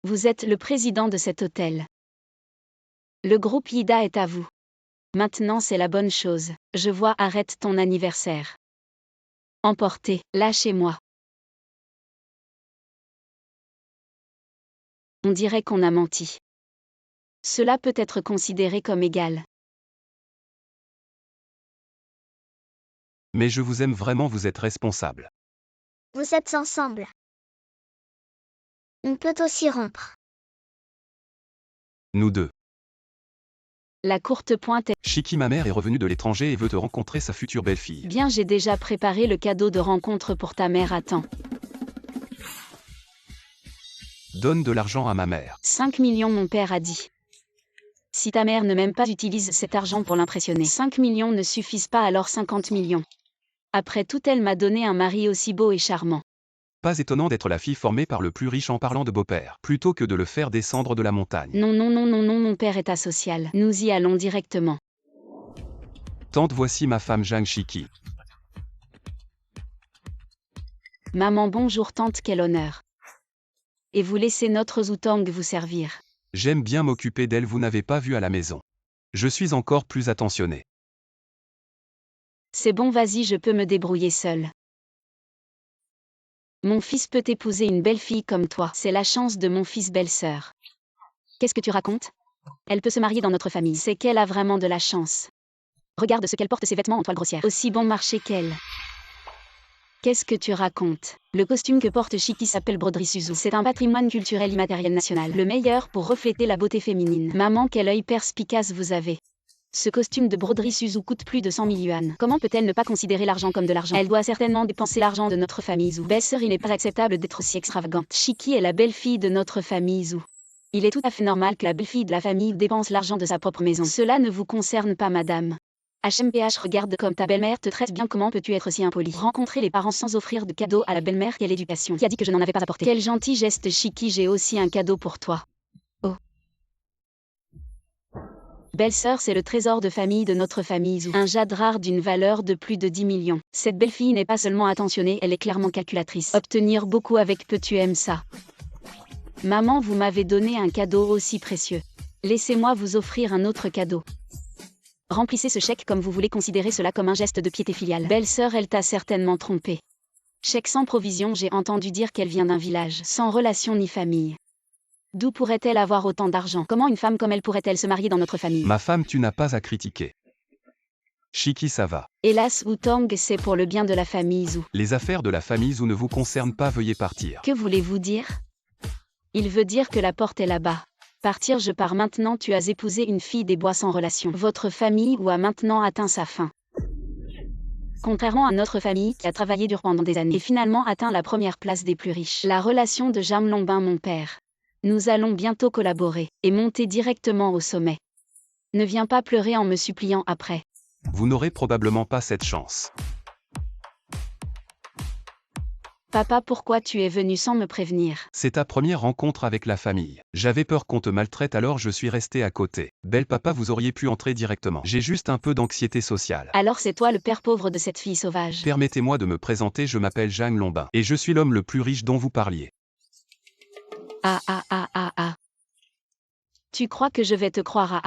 Vous êtes le président de cet hôtel. Le groupe Ida est à vous. Maintenant c'est la bonne chose. Je vois, arrête ton anniversaire. Emportez, lâchez-moi. On dirait qu'on a menti. Cela peut être considéré comme égal. Mais je vous aime vraiment, vous êtes responsable. Vous êtes ensemble. On peut aussi rompre. Nous deux. La courte pointe est... Chiki, ma mère est revenue de l'étranger et veut te rencontrer sa future belle-fille. Bien, j'ai déjà préparé le cadeau de rencontre pour ta mère à temps. Donne de l'argent à ma mère. 5 millions, mon père a dit. Si ta mère ne m'aime pas, utilise cet argent pour l'impressionner. 5 millions ne suffisent pas, alors 50 millions. Après tout, elle m'a donné un mari aussi beau et charmant. Pas étonnant d'être la fille formée par le plus riche en parlant de beau-père, plutôt que de le faire descendre de la montagne. Non, non, non, non, non, mon père est asocial. Nous y allons directement. Tante, voici ma femme Zhang Chiki. Maman, bonjour tante, quel honneur. Et vous laissez notre Zoutang vous servir. J'aime bien m'occuper d'elle, vous n'avez pas vu à la maison. Je suis encore plus attentionné. C'est bon, vas-y, je peux me débrouiller seul. Mon fils peut épouser une belle fille comme toi. C'est la chance de mon fils, belle-sœur. Qu'est-ce que tu racontes? Elle peut se marier dans notre famille. C'est qu'elle a vraiment de la chance. Regarde ce qu'elle porte, ses vêtements en toile grossière. Aussi bon marché qu'elle. Qu'est-ce que tu racontes? Le costume que porte Chiki s'appelle broderie Suzu. C'est un patrimoine culturel immatériel national. Le meilleur pour refléter la beauté féminine. Maman, quel œil perspicace vous avez. Ce costume de broderie Suzu coûte plus de 100 000 yuan. Comment peut-elle ne pas considérer l'argent comme de l'argent? Elle doit certainement dépenser l'argent de notre famille Zhu. Belle-sœur, il n'est pas acceptable d'être aussi extravagante. Chiki est la belle-fille de notre famille Zhu. Il est tout à fait normal que la belle-fille de la famille dépense l'argent de sa propre maison. Cela ne vous concerne pas, madame. HMPH, regarde comme ta belle-mère te traite bien, comment peux-tu être si impoli? Rencontrer les parents sans offrir de cadeau à la belle-mère, quelle éducation? Qui a dit que je n'en avais pas apporté? Quel gentil geste, Chiki, j'ai aussi un cadeau pour toi. Oh. Belle-sœur, c'est le trésor de famille de notre famille Zhu. Un jade rare d'une valeur de plus de 10 millions. Cette belle-fille n'est pas seulement attentionnée, elle est clairement calculatrice. Obtenir beaucoup avec peu, tu aimes ça. Maman, vous m'avez donné un cadeau aussi précieux. Laissez-moi vous offrir un autre cadeau. Remplissez ce chèque comme vous voulez, considérer cela comme un geste de piété filiale. Belle-sœur, elle t'a certainement trompé. Chèque sans provision, j'ai entendu dire qu'elle vient d'un village sans relation ni famille. D'où pourrait-elle avoir autant d'argent? Comment une femme comme elle pourrait-elle se marier dans notre famille? Ma femme, tu n'as pas à critiquer. Chiki, ça va. Hélas, Zoutang, c'est pour le bien de la famille Zhu. Les affaires de la famille Zhu ne vous concernent pas, veuillez partir. Que voulez-vous dire? Il veut dire que la porte est là-bas. Partir, je pars maintenant, tu as épousé une fille des bois sans relation. Votre famille a maintenant atteint sa fin. Contrairement à notre famille qui a travaillé dur pendant des années et finalement atteint la première place des plus riches. La relation de Jam Longbin, mon père. Nous allons bientôt collaborer et monter directement au sommet. Ne viens pas pleurer en me suppliant après. Vous n'aurez probablement pas cette chance. Papa, pourquoi tu es venu sans me prévenir? C'est ta première rencontre avec la famille. J'avais peur qu'on te maltraite, alors je suis resté à côté. Belle papa, vous auriez pu entrer directement. J'ai juste un peu d'anxiété sociale. Alors c'est toi le père pauvre de cette fille sauvage. Permettez-moi de me présenter, je m'appelle Zhang Longbin. Et je suis l'homme le plus riche dont vous parliez. Ah. Tu crois que je vais te croire?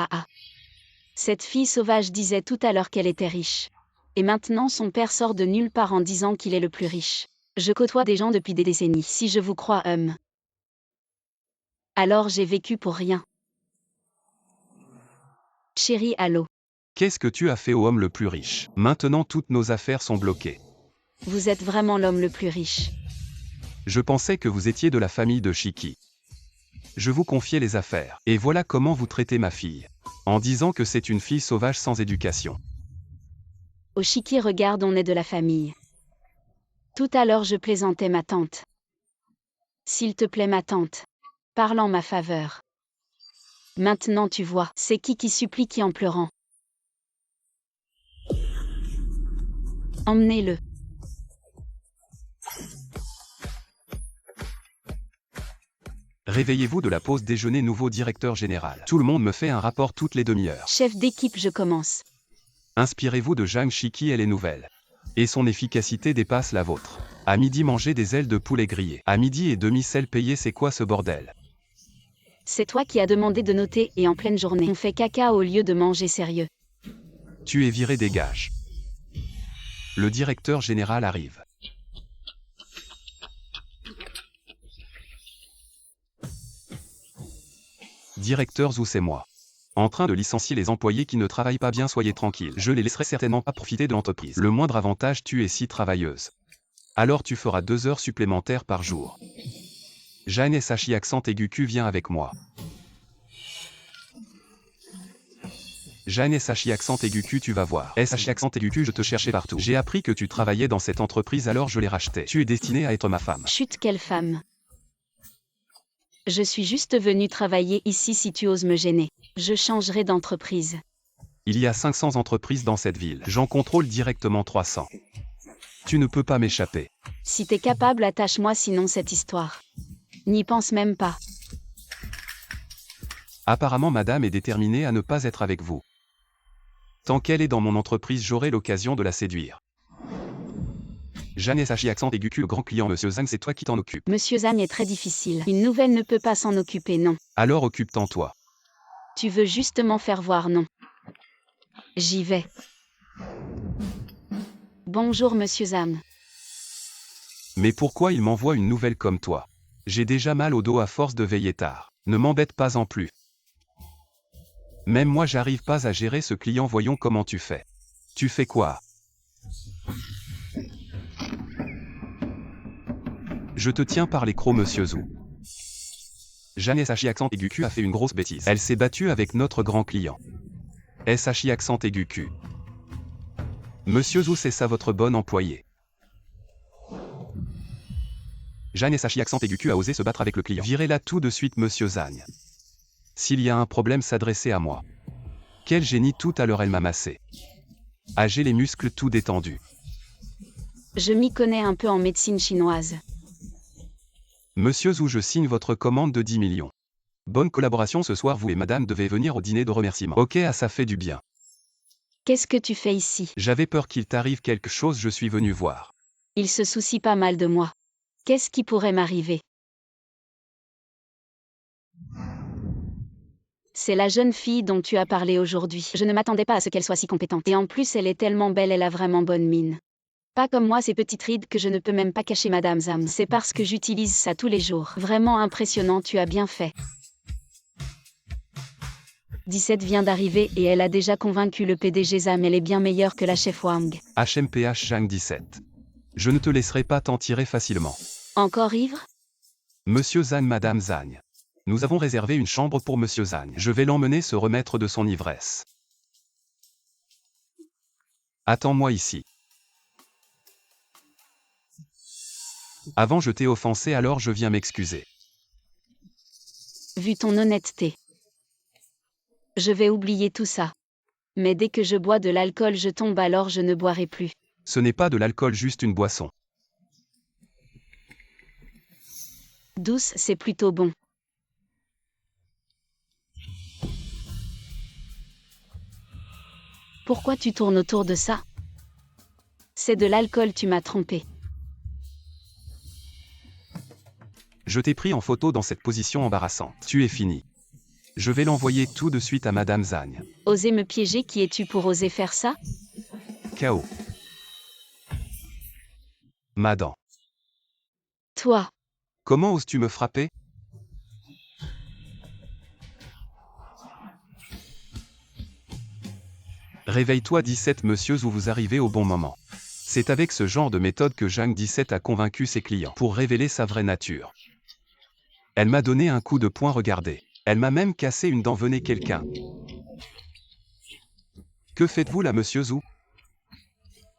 Cette fille sauvage disait tout à l'heure qu'elle était riche. Et maintenant son père sort de nulle part en disant qu'il est le plus riche. Je côtoie des gens depuis des décennies. Si je vous crois, alors j'ai vécu pour rien. Chérie, allô. Qu'est-ce que tu as fait au homme le plus riche? Maintenant toutes nos affaires sont bloquées. Vous êtes vraiment l'homme le plus riche. Je pensais que vous étiez de la famille de Chiki. Je vous confiais les affaires. Et voilà comment vous traitez ma fille. En disant que c'est une fille sauvage sans éducation. Au Chiki, regarde, on est de la famille. Tout à l'heure je plaisantais, ma tante. S'il te plaît, ma tante. Parle en ma faveur. Maintenant tu vois, c'est qui supplie qui en pleurant. Emmenez-le. Réveillez-vous de la pause déjeuner, nouveau directeur général. Tout le monde me fait un rapport toutes les demi-heures. Chef d'équipe, je commence. Inspirez-vous de Zhang Chiki, elle est nouvelle. Et son efficacité dépasse la vôtre. À midi, manger des ailes de poulet grillées. À midi et demi, sel payé, c'est quoi ce bordel? C'est toi qui as demandé de noter et en pleine journée, on fait caca au lieu de manger sérieux. Tu es viré, dégage. Le directeur général arrive. Directeur Zhu, c'est moi. En train de licencier les employés qui ne travaillent pas bien, soyez tranquille. Je les laisserai certainement pas profiter de l'entreprise. Le moindre avantage, tu es si travailleuse. Alors tu feras 2 heures supplémentaires par jour. Jane Sachi accent aigu Q, viens avec moi. Jane Sachi accent aigu Q, tu vas voir. Sachi accent aigu Q, je te cherchais partout. J'ai appris que tu travaillais dans cette entreprise, alors je l'ai rachetée. Tu es destinée à être ma femme. Chut, quelle femme. Je suis juste venue travailler ici, si tu oses me gêner. Je changerai d'entreprise. Il y a 500 entreprises dans cette ville. J'en contrôle directement 300. Tu ne peux pas m'échapper. Si t'es capable, attache-moi, sinon cette histoire. N'y pense même pas. Apparemment madame est déterminée à ne pas être avec vous. Tant qu'elle est dans mon entreprise, j'aurai l'occasion de la séduire. Jane Sachi accent aigu Q, le grand client. Monsieur Zhang, c'est toi qui t'en occupes. Monsieur Zhang est très difficile. Une nouvelle ne peut pas s'en occuper, non. Alors occupe-t'en toi. Tu veux justement faire voir, non. J'y vais. Bonjour Monsieur Zhang. Mais pourquoi il m'envoie une nouvelle comme toi? J'ai déjà mal au dos à force de veiller tard. Ne m'embête pas en plus. Même moi j'arrive pas à gérer ce client, voyons comment tu fais. Tu fais quoi? Je te tiens par les crocs, Monsieur Zhu. Jane Sachi accent aigu Q a fait une grosse bêtise. Elle s'est battue avec notre grand client. Sachi accent aigu Q. Monsieur Zhu, c'est ça votre bon employé. Jane Sachi accent aigu Q a osé se battre avec le client. Virez-la tout de suite, Monsieur Zhang. S'il y a un problème, s'adresser à moi. Quel génie, tout à l'heure elle m'a massé. J'ai les muscles tout détendus. Je m'y connais un peu en médecine chinoise. Monsieur Zhu, je signe votre commande de 10 millions. Bonne collaboration ce soir, vous et madame devez venir au dîner de remerciement. Ok, ça fait du bien. Qu'est-ce que tu fais ici? J'avais peur qu'il t'arrive quelque chose, je suis venu voir. Il se soucie pas mal de moi. Qu'est-ce qui pourrait m'arriver? C'est la jeune fille dont tu as parlé aujourd'hui. Je ne m'attendais pas à ce qu'elle soit si compétente. Et en plus, elle est tellement belle, elle a vraiment bonne mine. Pas comme moi, ces petites rides que je ne peux même pas cacher, Madame Zhang. C'est parce que j'utilise ça tous les jours. Vraiment impressionnant, tu as bien fait. 17 vient d'arriver et elle a déjà convaincu le PDG Zhang. Elle est bien meilleure que la chef Wang. HMPH Zhang 17. Je ne te laisserai pas t'en tirer facilement. Encore ivre? Monsieur Zhang, Madame Zhang. Nous avons réservé une chambre pour Monsieur Zhang. Je vais l'emmener se remettre de son ivresse. Attends-moi ici. Avant je t'ai offensé, alors je viens m'excuser. Vu ton honnêteté. Je vais oublier tout ça. Mais dès que je bois de l'alcool, je tombe, alors je ne boirai plus. Ce n'est pas de l'alcool, juste une boisson. Douce, c'est plutôt bon. Pourquoi tu tournes autour de ça? C'est de l'alcool, tu m'as trompé. Je t'ai pris en photo dans cette position embarrassante. Tu es fini. Je vais l'envoyer tout de suite à Madame Zhang. Oser me piéger, qui es-tu pour oser faire ça? KO. Madame. Toi. Comment oses-tu me frapper? Réveille-toi 17, Monsieur Zhu, vous arrivez au bon moment. C'est avec ce genre de méthode que Zhang 17 a convaincu ses clients pour révéler sa vraie nature. Elle m'a donné un coup de poing, regardez. Elle m'a même cassé une dent, venez quelqu'un. Que faites-vous là, Monsieur Zhu?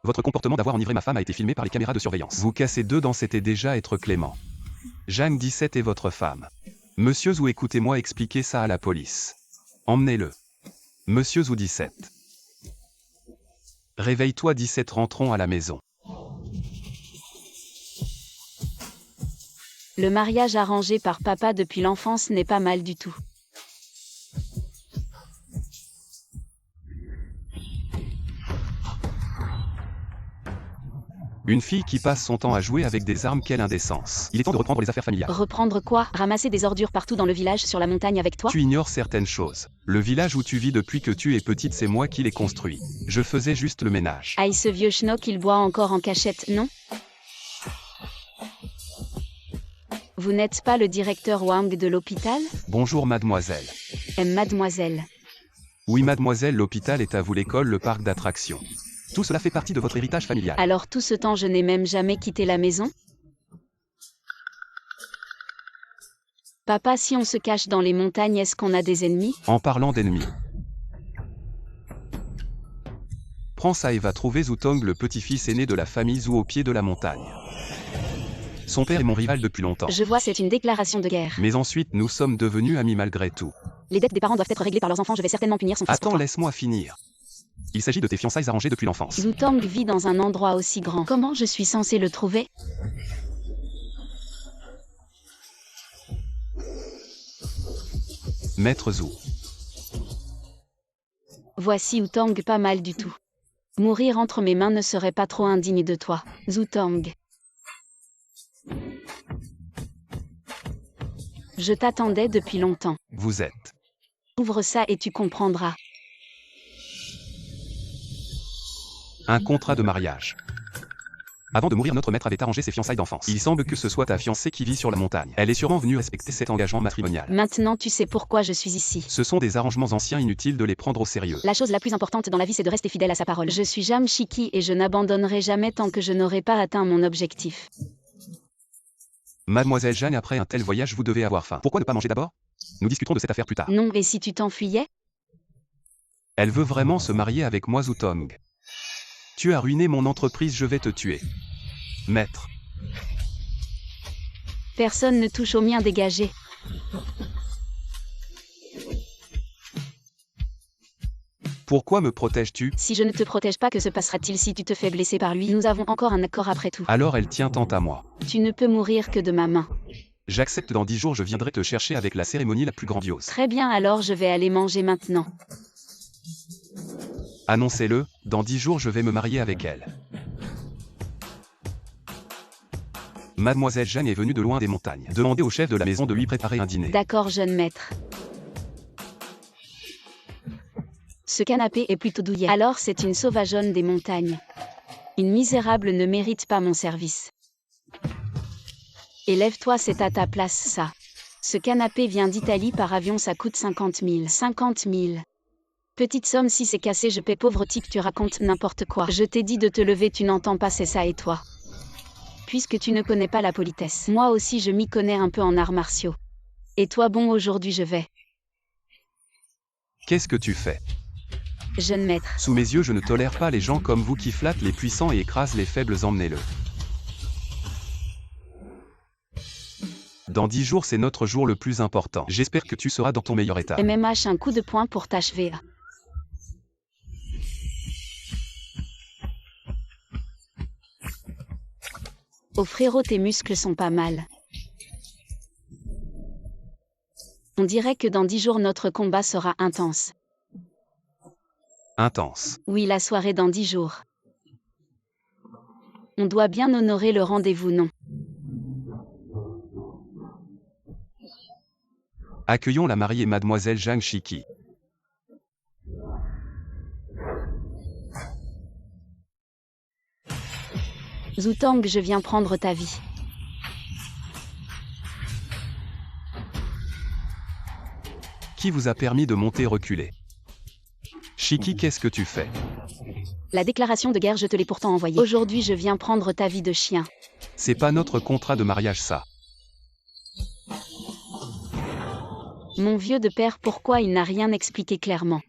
Votre comportement d'avoir enivré ma femme a été filmé par les caméras de surveillance. Vous cassez 2 dents, c'était déjà être clément. Zhang 17 est votre femme. Monsieur Zhu, écoutez-moi expliquer ça à la police. Emmenez-le. Monsieur Zhu 17. Réveille-toi 17, rentrons à la maison. Le mariage arrangé par papa depuis l'enfance n'est pas mal du tout. Une fille qui passe son temps à jouer avec des armes, quelle indécence. Il est temps de reprendre les affaires familiales. Reprendre quoi? Ramasser des ordures partout dans le village, sur la montagne avec toi? Tu ignores certaines choses. Le village où tu vis depuis que tu es petite, c'est moi qui l'ai construit. Je faisais juste le ménage. Aïe, ce vieux schnock, il boit encore en cachette, non? Vous n'êtes pas le directeur Wang de l'hôpital? Bonjour mademoiselle. Mademoiselle. Oui mademoiselle, l'hôpital est à vous, l'école, le parc d'attractions. Tout cela fait partie de votre héritage familial. Alors tout ce temps je n'ai même jamais quitté la maison? Papa, si on se cache dans les montagnes, est-ce qu'on a des ennemis? En parlant d'ennemis. Prends ça et va trouver Zutong, le petit-fils aîné de la famille Zhou au pied de la montagne. Son père est mon rival depuis longtemps. Je vois, c'est une déclaration de guerre. Mais ensuite nous sommes devenus amis malgré tout. Les dettes des parents doivent être réglées par leurs enfants, je vais certainement punir son fils. Attends, laisse-moi finir. Il s'agit de tes fiançailles arrangées depuis l'enfance. Zutong vit dans un endroit aussi grand. Comment je suis censé le trouver? Maître Zhou. Voici Zutong, pas mal du tout. Mourir entre mes mains ne serait pas trop indigne de toi, Zutong. Je t'attendais depuis longtemps. Vous êtes. Ouvre ça et tu comprendras. Un contrat de mariage. Avant de mourir, notre maître avait arrangé ses fiançailles d'enfance. Il semble que ce soit ta fiancée qui vit sur la montagne. Elle est sûrement venue respecter cet engagement matrimonial. Maintenant tu sais pourquoi je suis ici. Ce sont des arrangements anciens, inutiles de les prendre au sérieux. La chose la plus importante dans la vie, c'est de rester fidèle à sa parole. Je suis Jam Shiki et je n'abandonnerai jamais tant que je n'aurai pas atteint mon objectif. Mademoiselle Jeanne, après un tel voyage, vous devez avoir faim. Pourquoi ne pas manger d'abord? Nous discuterons de cette affaire plus tard. Non, et si tu t'enfuyais? Elle veut vraiment se marier avec moi, Zutong. Tu as ruiné mon entreprise, je vais te tuer. Maître. Personne ne touche aux miens, dégagés. Pourquoi me protèges-tu? Si je ne te protège pas, que se passera-t-il si tu te fais blesser par lui? Nous avons encore un accord après tout. Alors elle tient tant à moi. Tu ne peux mourir que de ma main. J'accepte, dans 10 jours je viendrai te chercher avec la cérémonie la plus grandiose. Très bien, alors je vais aller manger maintenant. Annoncez-le, dans 10 jours je vais me marier avec elle. Mademoiselle Jeanne est venue de loin des montagnes. Demandez au chef de la maison de lui préparer un dîner. D'accord, jeune maître. Ce canapé est plutôt douillet. Alors c'est une sauvageonne des montagnes. Une misérable ne mérite pas mon service. Élève-toi, c'est à ta place ça. Ce canapé vient d'Italie par avion, ça coûte 50 000. 50 000. Petite somme, si c'est cassé je paie. Pauvre type, tu racontes n'importe quoi. Je t'ai dit de te lever, tu n'entends pas, c'est ça et toi. Puisque tu ne connais pas la politesse. Moi aussi je m'y connais un peu en arts martiaux. Et toi, bon, aujourd'hui je vais. Qu'est-ce que tu fais? Jeune maître. Sous mes yeux, je ne tolère pas les gens comme vous qui flattent les puissants et écrasent les faibles, emmenez-le. Dans 10 jours, c'est notre jour le plus important. J'espère que tu seras dans ton meilleur état. MMH, un coup de poing pour t'achever. Oh frérot, tes muscles sont pas mal. On dirait que dans 10 jours notre combat sera intense. Intense. Oui, la soirée dans 10 jours. On doit bien honorer le rendez-vous, non? Accueillons la mariée Mademoiselle Zhang Shiki. Zutong, je viens prendre ta vie. Qui vous a permis de monter reculer? Shiki, qu'est-ce que tu fais? La déclaration de guerre, je te l'ai pourtant envoyée. Aujourd'hui, je viens prendre ta vie de chien. C'est pas notre contrat de mariage ça. Mon vieux de père, pourquoi il n'a rien expliqué clairement?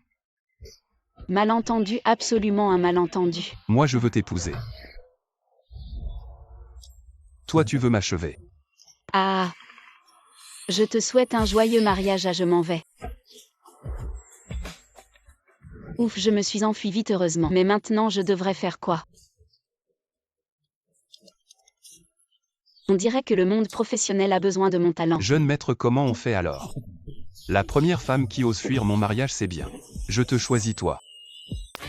Malentendu, absolument un malentendu. Moi je veux t'épouser. Toi tu veux m'achever. Ah! Je te souhaite un joyeux mariage, je m'en vais. Ouf, je me suis enfui vite heureusement. Mais maintenant je devrais faire quoi? On dirait que le monde professionnel a besoin de mon talent. Jeune maître, comment on fait alors? La première femme qui ose fuir mon mariage, c'est bien. Je te choisis toi.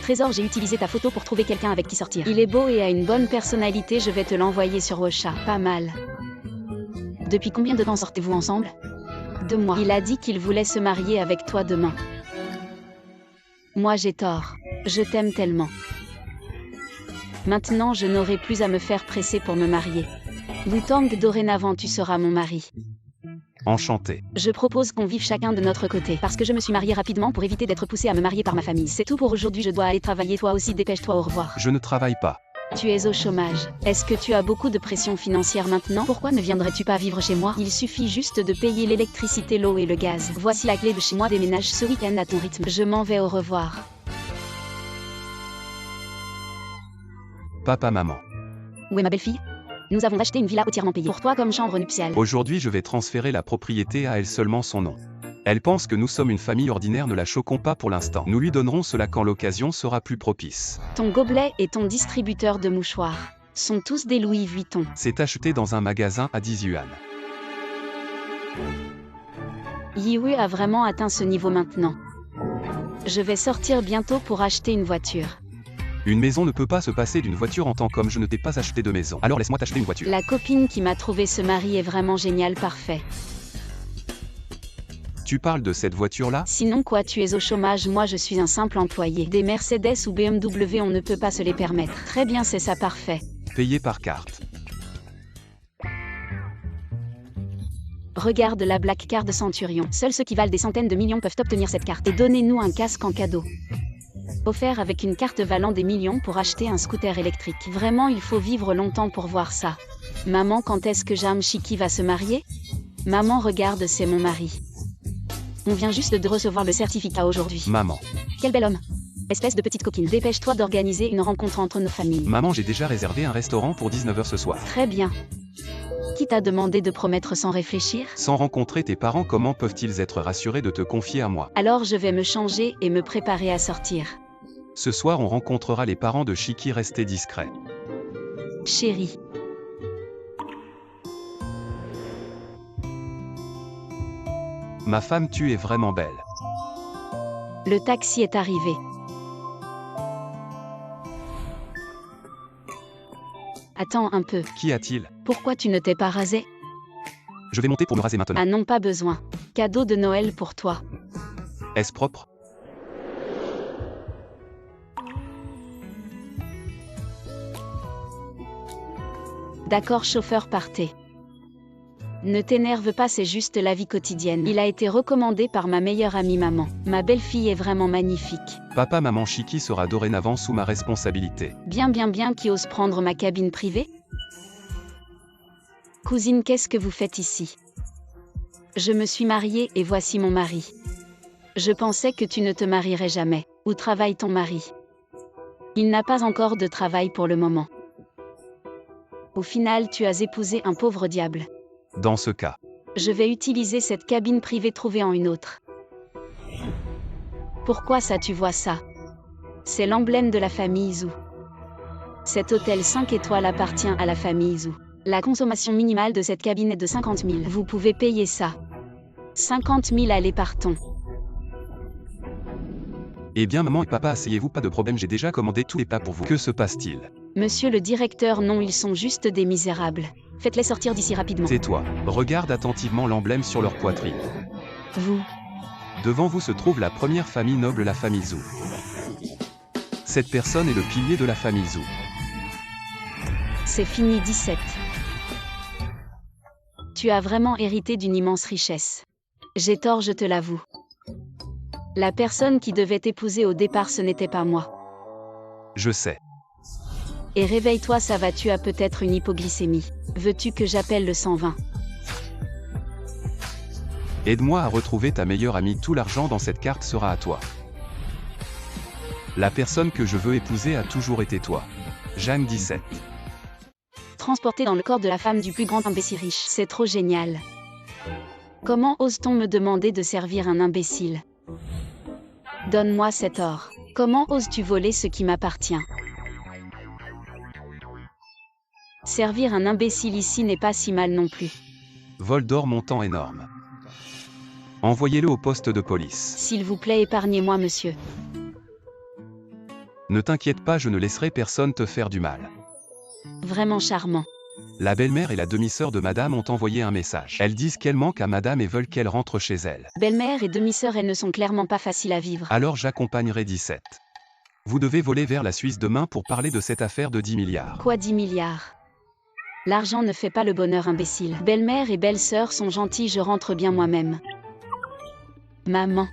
Trésor, j'ai utilisé ta photo pour trouver quelqu'un avec qui sortir. Il est beau et a une bonne personnalité, je vais te l'envoyer sur Ocha. Pas mal. Depuis combien de temps sortez-vous ensemble? 2 mois. Il a dit qu'il voulait se marier avec toi demain. Moi j'ai tort. Je t'aime tellement. Maintenant je n'aurai plus à me faire presser pour me marier. Zutong, dorénavant tu seras mon mari. Enchanté. Je propose qu'on vive chacun de notre côté. Parce que je me suis mariée rapidement pour éviter d'être poussée à me marier par ma famille. C'est tout pour aujourd'hui, je dois aller travailler. Toi aussi, dépêche-toi, au revoir. Je ne travaille pas. Tu es au chômage. Est-ce que tu as beaucoup de pression financière maintenant? Pourquoi ne viendrais-tu pas vivre chez moi? Il suffit juste de payer l'électricité, l'eau et le gaz. Voici la clé de chez moi, déménage ce week-end à ton rythme. Je m'en vais, au revoir. Papa, maman. Où est ma belle-fille? Nous avons acheté une villa entièrement payée pour toi comme chambre nuptiale. Aujourd'hui, je vais transférer la propriété à elle, seulement son nom. Elle pense que nous sommes une famille ordinaire, ne la choquons pas pour l'instant. Nous lui donnerons cela quand l'occasion sera plus propice. Ton gobelet et ton distributeur de mouchoirs sont tous des Louis Vuitton. C'est acheté dans un magasin à 10 yuan. Yiwu a vraiment atteint ce niveau maintenant. Je vais sortir bientôt pour acheter une voiture. Une maison ne peut pas se passer d'une voiture en tant qu'homme. Je ne t'ai pas acheté de maison. Alors laisse-moi t'acheter une voiture. La copine qui m'a trouvé ce mari est vraiment génial, parfait. Tu parles de cette voiture-là? Sinon quoi, tu es au chômage, moi je suis un simple employé. Des Mercedes ou BMW, on ne peut pas se les permettre. Très bien, c'est ça, parfait. Payé par carte. Regarde la Black Card de Centurion. Seuls ceux qui valent des centaines de millions peuvent obtenir cette carte. Et donnez-nous un casque en cadeau. Offert avec une carte valant des millions pour acheter un scooter électrique. Vraiment, il faut vivre longtemps pour voir ça. Maman, quand est-ce que Jam Shiki va se marier? Maman, regarde, c'est mon mari. On vient juste de recevoir le certificat aujourd'hui. Maman. Quel bel homme. Espèce de petite coquine. Dépêche-toi d'organiser une rencontre entre nos familles. Maman, j'ai déjà réservé un restaurant pour 19h ce soir. Très bien. Qui t'a demandé de promettre sans réfléchir? Sans rencontrer tes parents, comment peuvent-ils être rassurés de te confier à moi? Alors je vais me changer et me préparer à sortir. Ce soir, on rencontrera les parents de Shiki, restez discret. Chérie. Ma femme, tu es vraiment belle. Le taxi est arrivé. Attends un peu. Qu'y a-t-il? Pourquoi tu ne t'es pas rasé? Je vais monter pour me raser maintenant. Ah non, pas besoin. Cadeau de Noël pour toi. Est-ce propre? D'accord, chauffeur, partez. Ne t'énerve pas, c'est juste la vie quotidienne. Il a été recommandé par ma meilleure amie maman. Ma belle-fille est vraiment magnifique. Papa, maman, Shiki sera dorénavant sous ma responsabilité. Bien, qui ose prendre ma cabine privée? Cousine, qu'est-ce que vous faites ici? Je me suis mariée et voici mon mari. Je pensais que tu ne te marierais jamais. Où travaille ton mari? Il n'a pas encore de travail pour le moment. Au final, tu as épousé un pauvre diable. Dans ce cas, je vais utiliser cette cabine privée trouvée en une autre. Pourquoi ça, tu vois ça? C'est l'emblème de la famille Zhu. Cet hôtel 5 étoiles appartient à la famille Zhu. La consommation minimale de cette cabine est de 50 000. Vous pouvez payer ça. 50 000, allez, partons. Eh bien, maman et papa, asseyez-vous, pas de problème, j'ai déjà commandé tous les plats pour vous. Que se passe-t-il? Monsieur le directeur, non, ils sont juste des misérables. Faites-les sortir d'ici rapidement. Tais-toi. Regarde attentivement l'emblème sur leur poitrine. Vous. Devant vous se trouve la première famille noble, la famille Zhu. Cette personne est le pilier de la famille Zhu. C'est fini, 17. Tu as vraiment hérité d'une immense richesse. J'ai tort, je te l'avoue. La personne qui devait t'épouser au départ, ce n'était pas moi. Je sais. Et réveille-toi, ça va, tu as peut-être une hypoglycémie. Veux-tu que j'appelle le 120? Aide-moi à retrouver ta meilleure amie, tout l'argent dans cette carte sera à toi. La personne que je veux épouser a toujours été toi. Jeanne 17. Transporté dans le corps de la femme du plus grand imbécile riche. C'est trop génial. Comment ose-t-on me demander de servir un imbécile? Donne-moi cet or. Comment oses-tu voler ce qui m'appartient? Servir un imbécile ici n'est pas si mal non plus. Vol d'or montant énorme. Envoyez-le au poste de police. S'il vous plaît, épargnez-moi, monsieur. Ne t'inquiète pas, je ne laisserai personne te faire du mal. Vraiment charmant. La belle-mère et la demi-sœur de madame ont envoyé un message. Elles disent qu'elles manquent à madame et veulent qu'elle rentre chez elle. Belle-mère et demi-sœur, elles ne sont clairement pas faciles à vivre. Alors j'accompagnerai 17. Vous devez voler vers la Suisse demain pour parler de cette affaire de 10 milliards. Quoi, 10 milliards? L'argent ne fait pas le bonheur, imbécile. Belle-mère et belle-sœur sont gentilles, je rentre bien moi-même. Maman.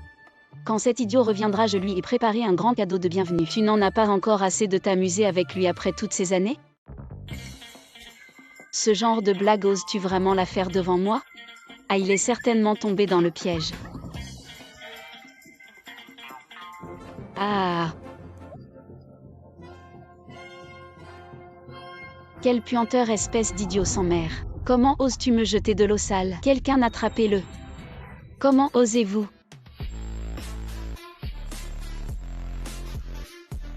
Quand cet idiot reviendra, je lui ai préparé un grand cadeau de bienvenue. Tu n'en as pas encore assez de t'amuser avec lui après toutes ces années? Ce genre de blague, oses-tu vraiment la faire devant moi? Ah, il est certainement tombé dans le piège. Ah. Quelle puanteur, espèce d'idiot sans mère. Comment oses-tu me jeter de l'eau sale? Quelqu'un attrapez-le. Comment osez-vous?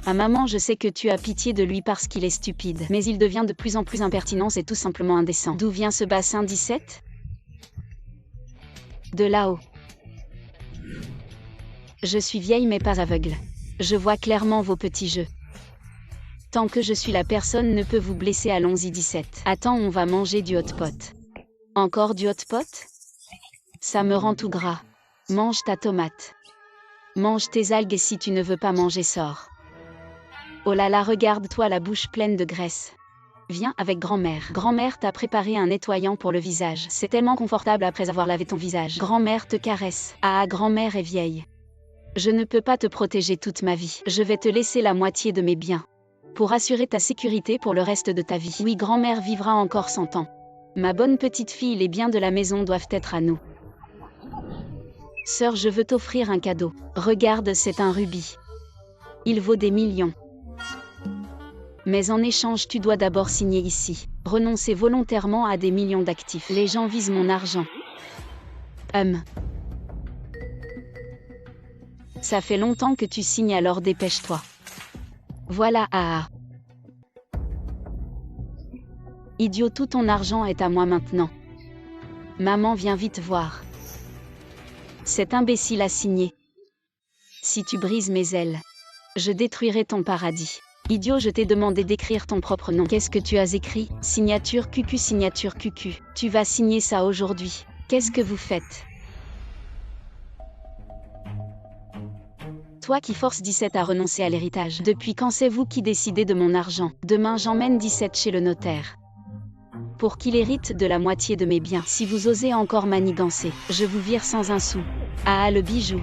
Ah maman, je sais que tu as pitié de lui parce qu'il est stupide, mais il devient de plus en plus impertinent et tout simplement indécent. D'où vient ce bassin 17? De là-haut. Je suis vieille mais pas aveugle. Je vois clairement vos petits jeux. Tant que je suis là, personne ne peut vous blesser. Allons-y 17. Attends, on va manger du hot pot. Encore du hot pot? Ça me rend tout gras. Mange ta tomate. Mange tes algues et si tu ne veux pas manger, sors. Oh là là, regarde-toi la bouche pleine de graisse. Viens avec grand-mère. Grand-mère t'a préparé un nettoyant pour le visage. C'est tellement confortable après avoir lavé ton visage. Grand-mère te caresse. Ah, grand-mère est vieille. Je ne peux pas te protéger toute ma vie. Je vais te laisser la moitié de mes biens. Pour assurer ta sécurité pour le reste de ta vie. Oui, grand-mère vivra encore 100 ans. Ma bonne petite fille, les biens de la maison doivent être à nous. Sœur, je veux t'offrir un cadeau. Regarde, c'est un rubis. Il vaut des millions. Mais en échange, tu dois d'abord signer ici. Renoncer volontairement à des millions d'actifs. Les gens visent mon argent. Ça fait longtemps que tu signes, alors dépêche-toi. Voilà, ah. Idiot, tout ton argent est à moi maintenant. Maman, viens vite voir. Cet imbécile a signé. Si tu brises mes ailes, je détruirai ton paradis. Idiot, je t'ai demandé d'écrire ton propre nom. Qu'est-ce que tu as écrit? Signature QQ, signature QQ. Tu vas signer ça aujourd'hui. Qu'est-ce que vous faites? Toi qui force 17 à renoncer à l'héritage. Depuis quand c'est vous qui décidez de mon argent? Demain j'emmène 17 chez le notaire. Pour qu'il hérite de la moitié de mes biens. Si vous osez encore manigancer, je vous vire sans un sou. Ah, le bijou.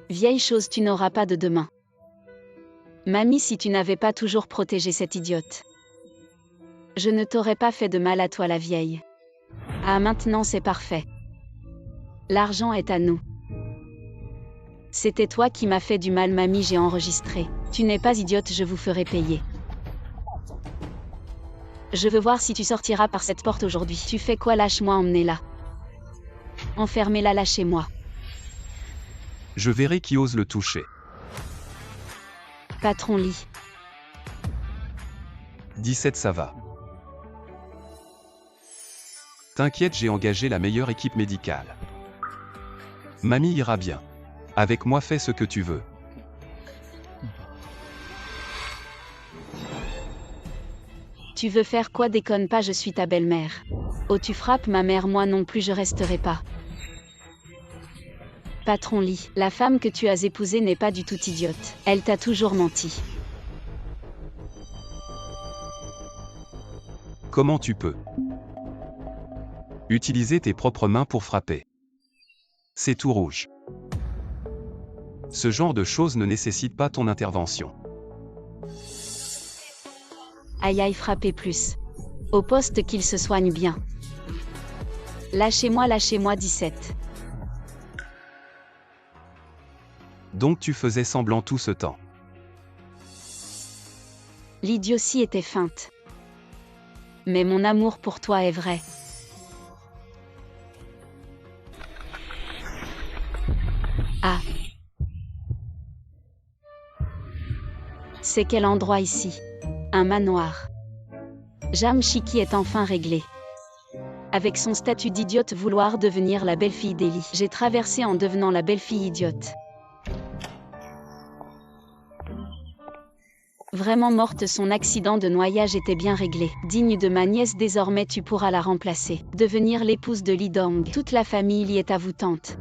Vieille chose, tu n'auras pas de demain. Mamie, si tu n'avais pas toujours protégé cette idiote. Je ne t'aurais pas fait de mal à toi, la vieille. Ah, maintenant c'est parfait. L'argent est à nous. C'était toi qui m'as fait du mal, mamie, j'ai enregistré. Tu n'es pas idiote, je vous ferai payer. Je veux voir si tu sortiras par cette porte aujourd'hui. Tu fais quoi? Lâche-moi, emmenez-la. Enfermez-la, lâchez-moi. Je verrai qui ose le toucher. Patron lit. 17, ça va. T'inquiète, j'ai engagé la meilleure équipe médicale. Mamie ira bien. Avec moi, fais ce que tu veux. Tu veux faire quoi? Déconne pas, je suis ta belle-mère. Oh, tu frappes ma mère, moi non plus, je resterai pas. Patron lit. La femme que tu as épousée n'est pas du tout idiote. Elle t'a toujours menti. Comment tu peux utiliser tes propres mains pour frapper? C'est tout rouge. Ce genre de choses ne nécessite pas ton intervention. Aïe aïe, frappez plus. Au poste qu'il se soigne bien. Lâchez-moi 17. Donc tu faisais semblant tout ce temps. L'idiotie était feinte. Mais mon amour pour toi est vrai. Ah. C'est quel endroit ici? Un manoir. Jam Shiki est enfin réglé. Avec son statut d'idiote vouloir devenir la belle-fille d'Eli. J'ai traversé en devenant la belle-fille idiote. Vraiment morte, son accident de noyage était bien réglé. Digne de ma nièce, désormais tu pourras la remplacer. Devenir l'épouse de Li Dong. Toute la famille y est avoutante.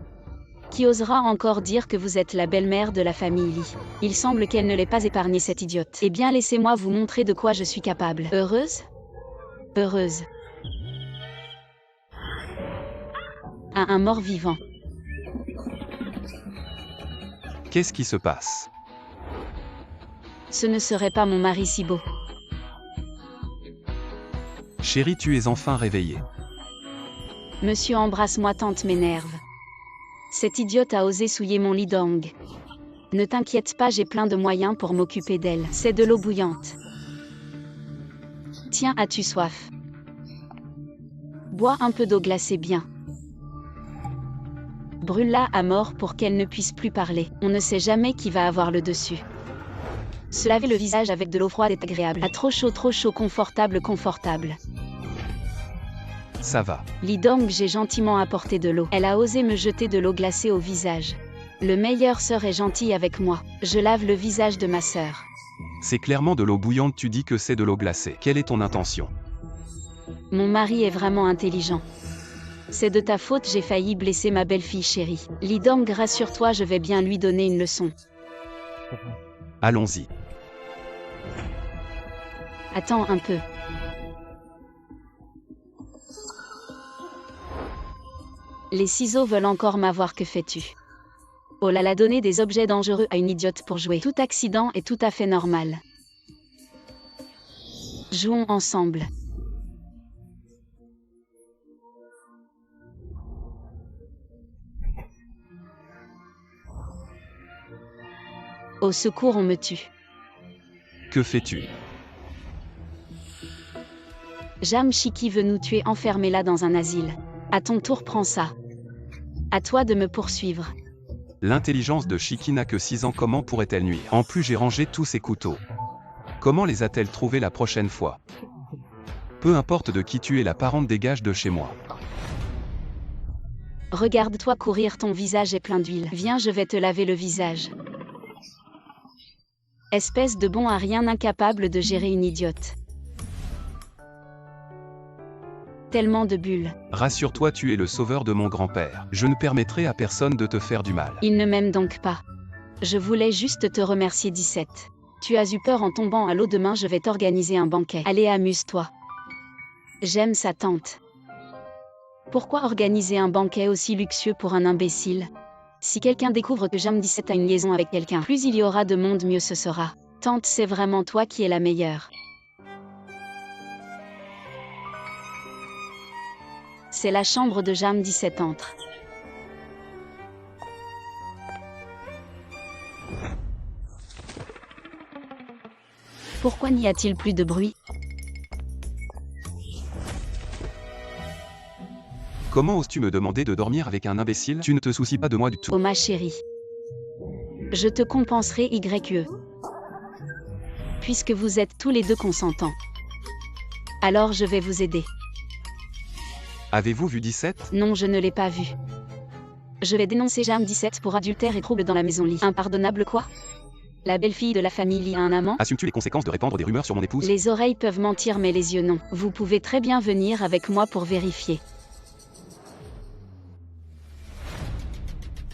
Qui osera encore dire que vous êtes la belle-mère de la famille Lee? Il semble qu'elle ne l'ait pas épargné cette idiote. Eh bien laissez-moi vous montrer de quoi je suis capable. Heureuse? Heureuse. À un mort-vivant. Qu'est-ce qui se passe? Ce ne serait pas mon mari si beau. Chérie, tu es enfin réveillée. Monsieur, embrasse-moi, tante m'énerve. Cette idiote a osé souiller mon lit d'ong. Ne t'inquiète pas, j'ai plein de moyens pour m'occuper d'elle. C'est de l'eau bouillante. Tiens, as-tu soif? Bois un peu d'eau glacée bien. Brûle-la à mort pour qu'elle ne puisse plus parler. On ne sait jamais qui va avoir le dessus. Se laver le visage avec de l'eau froide est agréable. Ah, trop chaud, confortable, confortable. Ça va. Lee Dong, j'ai gentiment apporté de l'eau. Elle a osé me jeter de l'eau glacée au visage. Le meilleur sœur est gentil avec moi. Je lave le visage de ma sœur. C'est clairement de l'eau bouillante, tu dis que c'est de l'eau glacée. Quelle est ton intention? Mon mari est vraiment intelligent. C'est de ta faute, j'ai failli blesser ma belle-fille chérie. Lee Dong, rassure-toi, je vais bien lui donner une leçon. Allons-y. Attends un peu. Les ciseaux veulent encore m'avoir, que fais-tu? Oh là là, donner des objets dangereux à une idiote pour jouer. Tout accident est tout à fait normal. Jouons ensemble. Au secours, on me tue. Que fais-tu? Jam Shiki veut nous tuer, enfermez-la dans un asile. À ton tour, prends ça. À toi de me poursuivre. L'intelligence de Shiki n'a que 6 ans, comment pourrait-elle nuire? En plus, j'ai rangé tous ses couteaux. Comment les a-t-elle trouvés la prochaine fois? Peu importe de qui tu es, la parente, dégage de chez moi. Regarde-toi courir, ton visage est plein d'huile. Viens, je vais te laver le visage. Espèce de bon à rien, incapable de gérer une idiote. Tellement de bulles. Rassure-toi, tu es le sauveur de mon grand-père. Je ne permettrai à personne de te faire du mal. Il ne m'aime donc pas. Je voulais juste te remercier, 17. Tu as eu peur en tombant à l'eau, demain je vais t'organiser un banquet. Allez, amuse-toi. J'aime sa tante. Pourquoi organiser un banquet aussi luxueux pour un imbécile? Si quelqu'un découvre que Jam 17 a une liaison avec quelqu'un, plus il y aura de monde, mieux ce sera. Tante, c'est vraiment toi qui es la meilleure. C'est la chambre de Jam 17, entre. Pourquoi n'y a-t-il plus de bruit? Comment oses-tu me demander de dormir avec un imbécile? Tu ne te soucies pas de moi du tout. Oh ma chérie. Je te compenserai YE. Puisque vous êtes tous les deux consentants. Alors je vais vous aider. Avez-vous vu 17? Non, je ne l'ai pas vu. Je vais dénoncer Jam 17 pour adultère et trouble dans la maison Lee. Impardonnable quoi? La belle-fille de la famille Lee a un amant? Assumes-tu les conséquences de répandre des rumeurs sur mon épouse? Les oreilles peuvent mentir mais les yeux non. Vous pouvez très bien venir avec moi pour vérifier.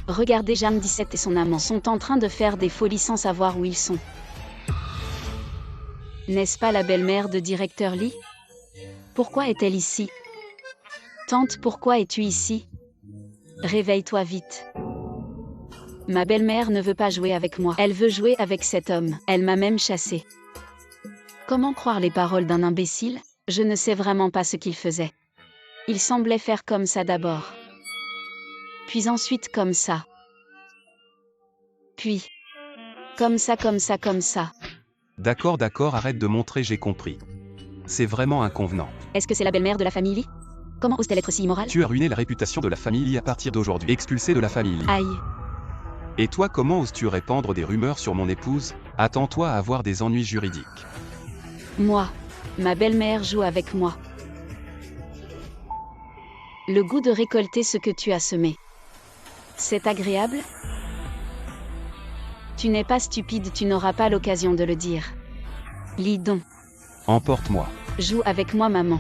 Regardez, Jam 17 et son amant sont en train de faire des folies sans savoir où ils sont. N'est-ce pas la belle-mère de directeur Lee? Pourquoi est-elle ici? Tante, pourquoi es-tu ici? Réveille-toi vite. Ma belle-mère ne veut pas jouer avec moi. Elle veut jouer avec cet homme. Elle m'a même chassée. Comment croire les paroles d'un imbécile? Je ne sais vraiment pas ce qu'il faisait. Il semblait faire comme ça d'abord. Puis ensuite comme ça. Puis comme ça, comme ça, comme ça. D'accord, arrête de montrer, j'ai compris. C'est vraiment inconvenant. Est-ce que c'est la belle-mère de la famille Lee? Comment ose-t-elle être si immorale? Tu as ruiné la réputation de la famille Lee à partir d'aujourd'hui. Expulsé de la famille Lee. Aïe. Et toi, comment oses-tu répandre des rumeurs sur mon épouse? Attends-toi à avoir des ennuis juridiques. Moi, ma belle-mère joue avec moi. Le goût de récolter ce que tu as semé. C'est agréable? Tu n'es pas stupide, tu n'auras pas l'occasion de le dire. Lis donc. Emporte-moi. Joue avec moi, maman.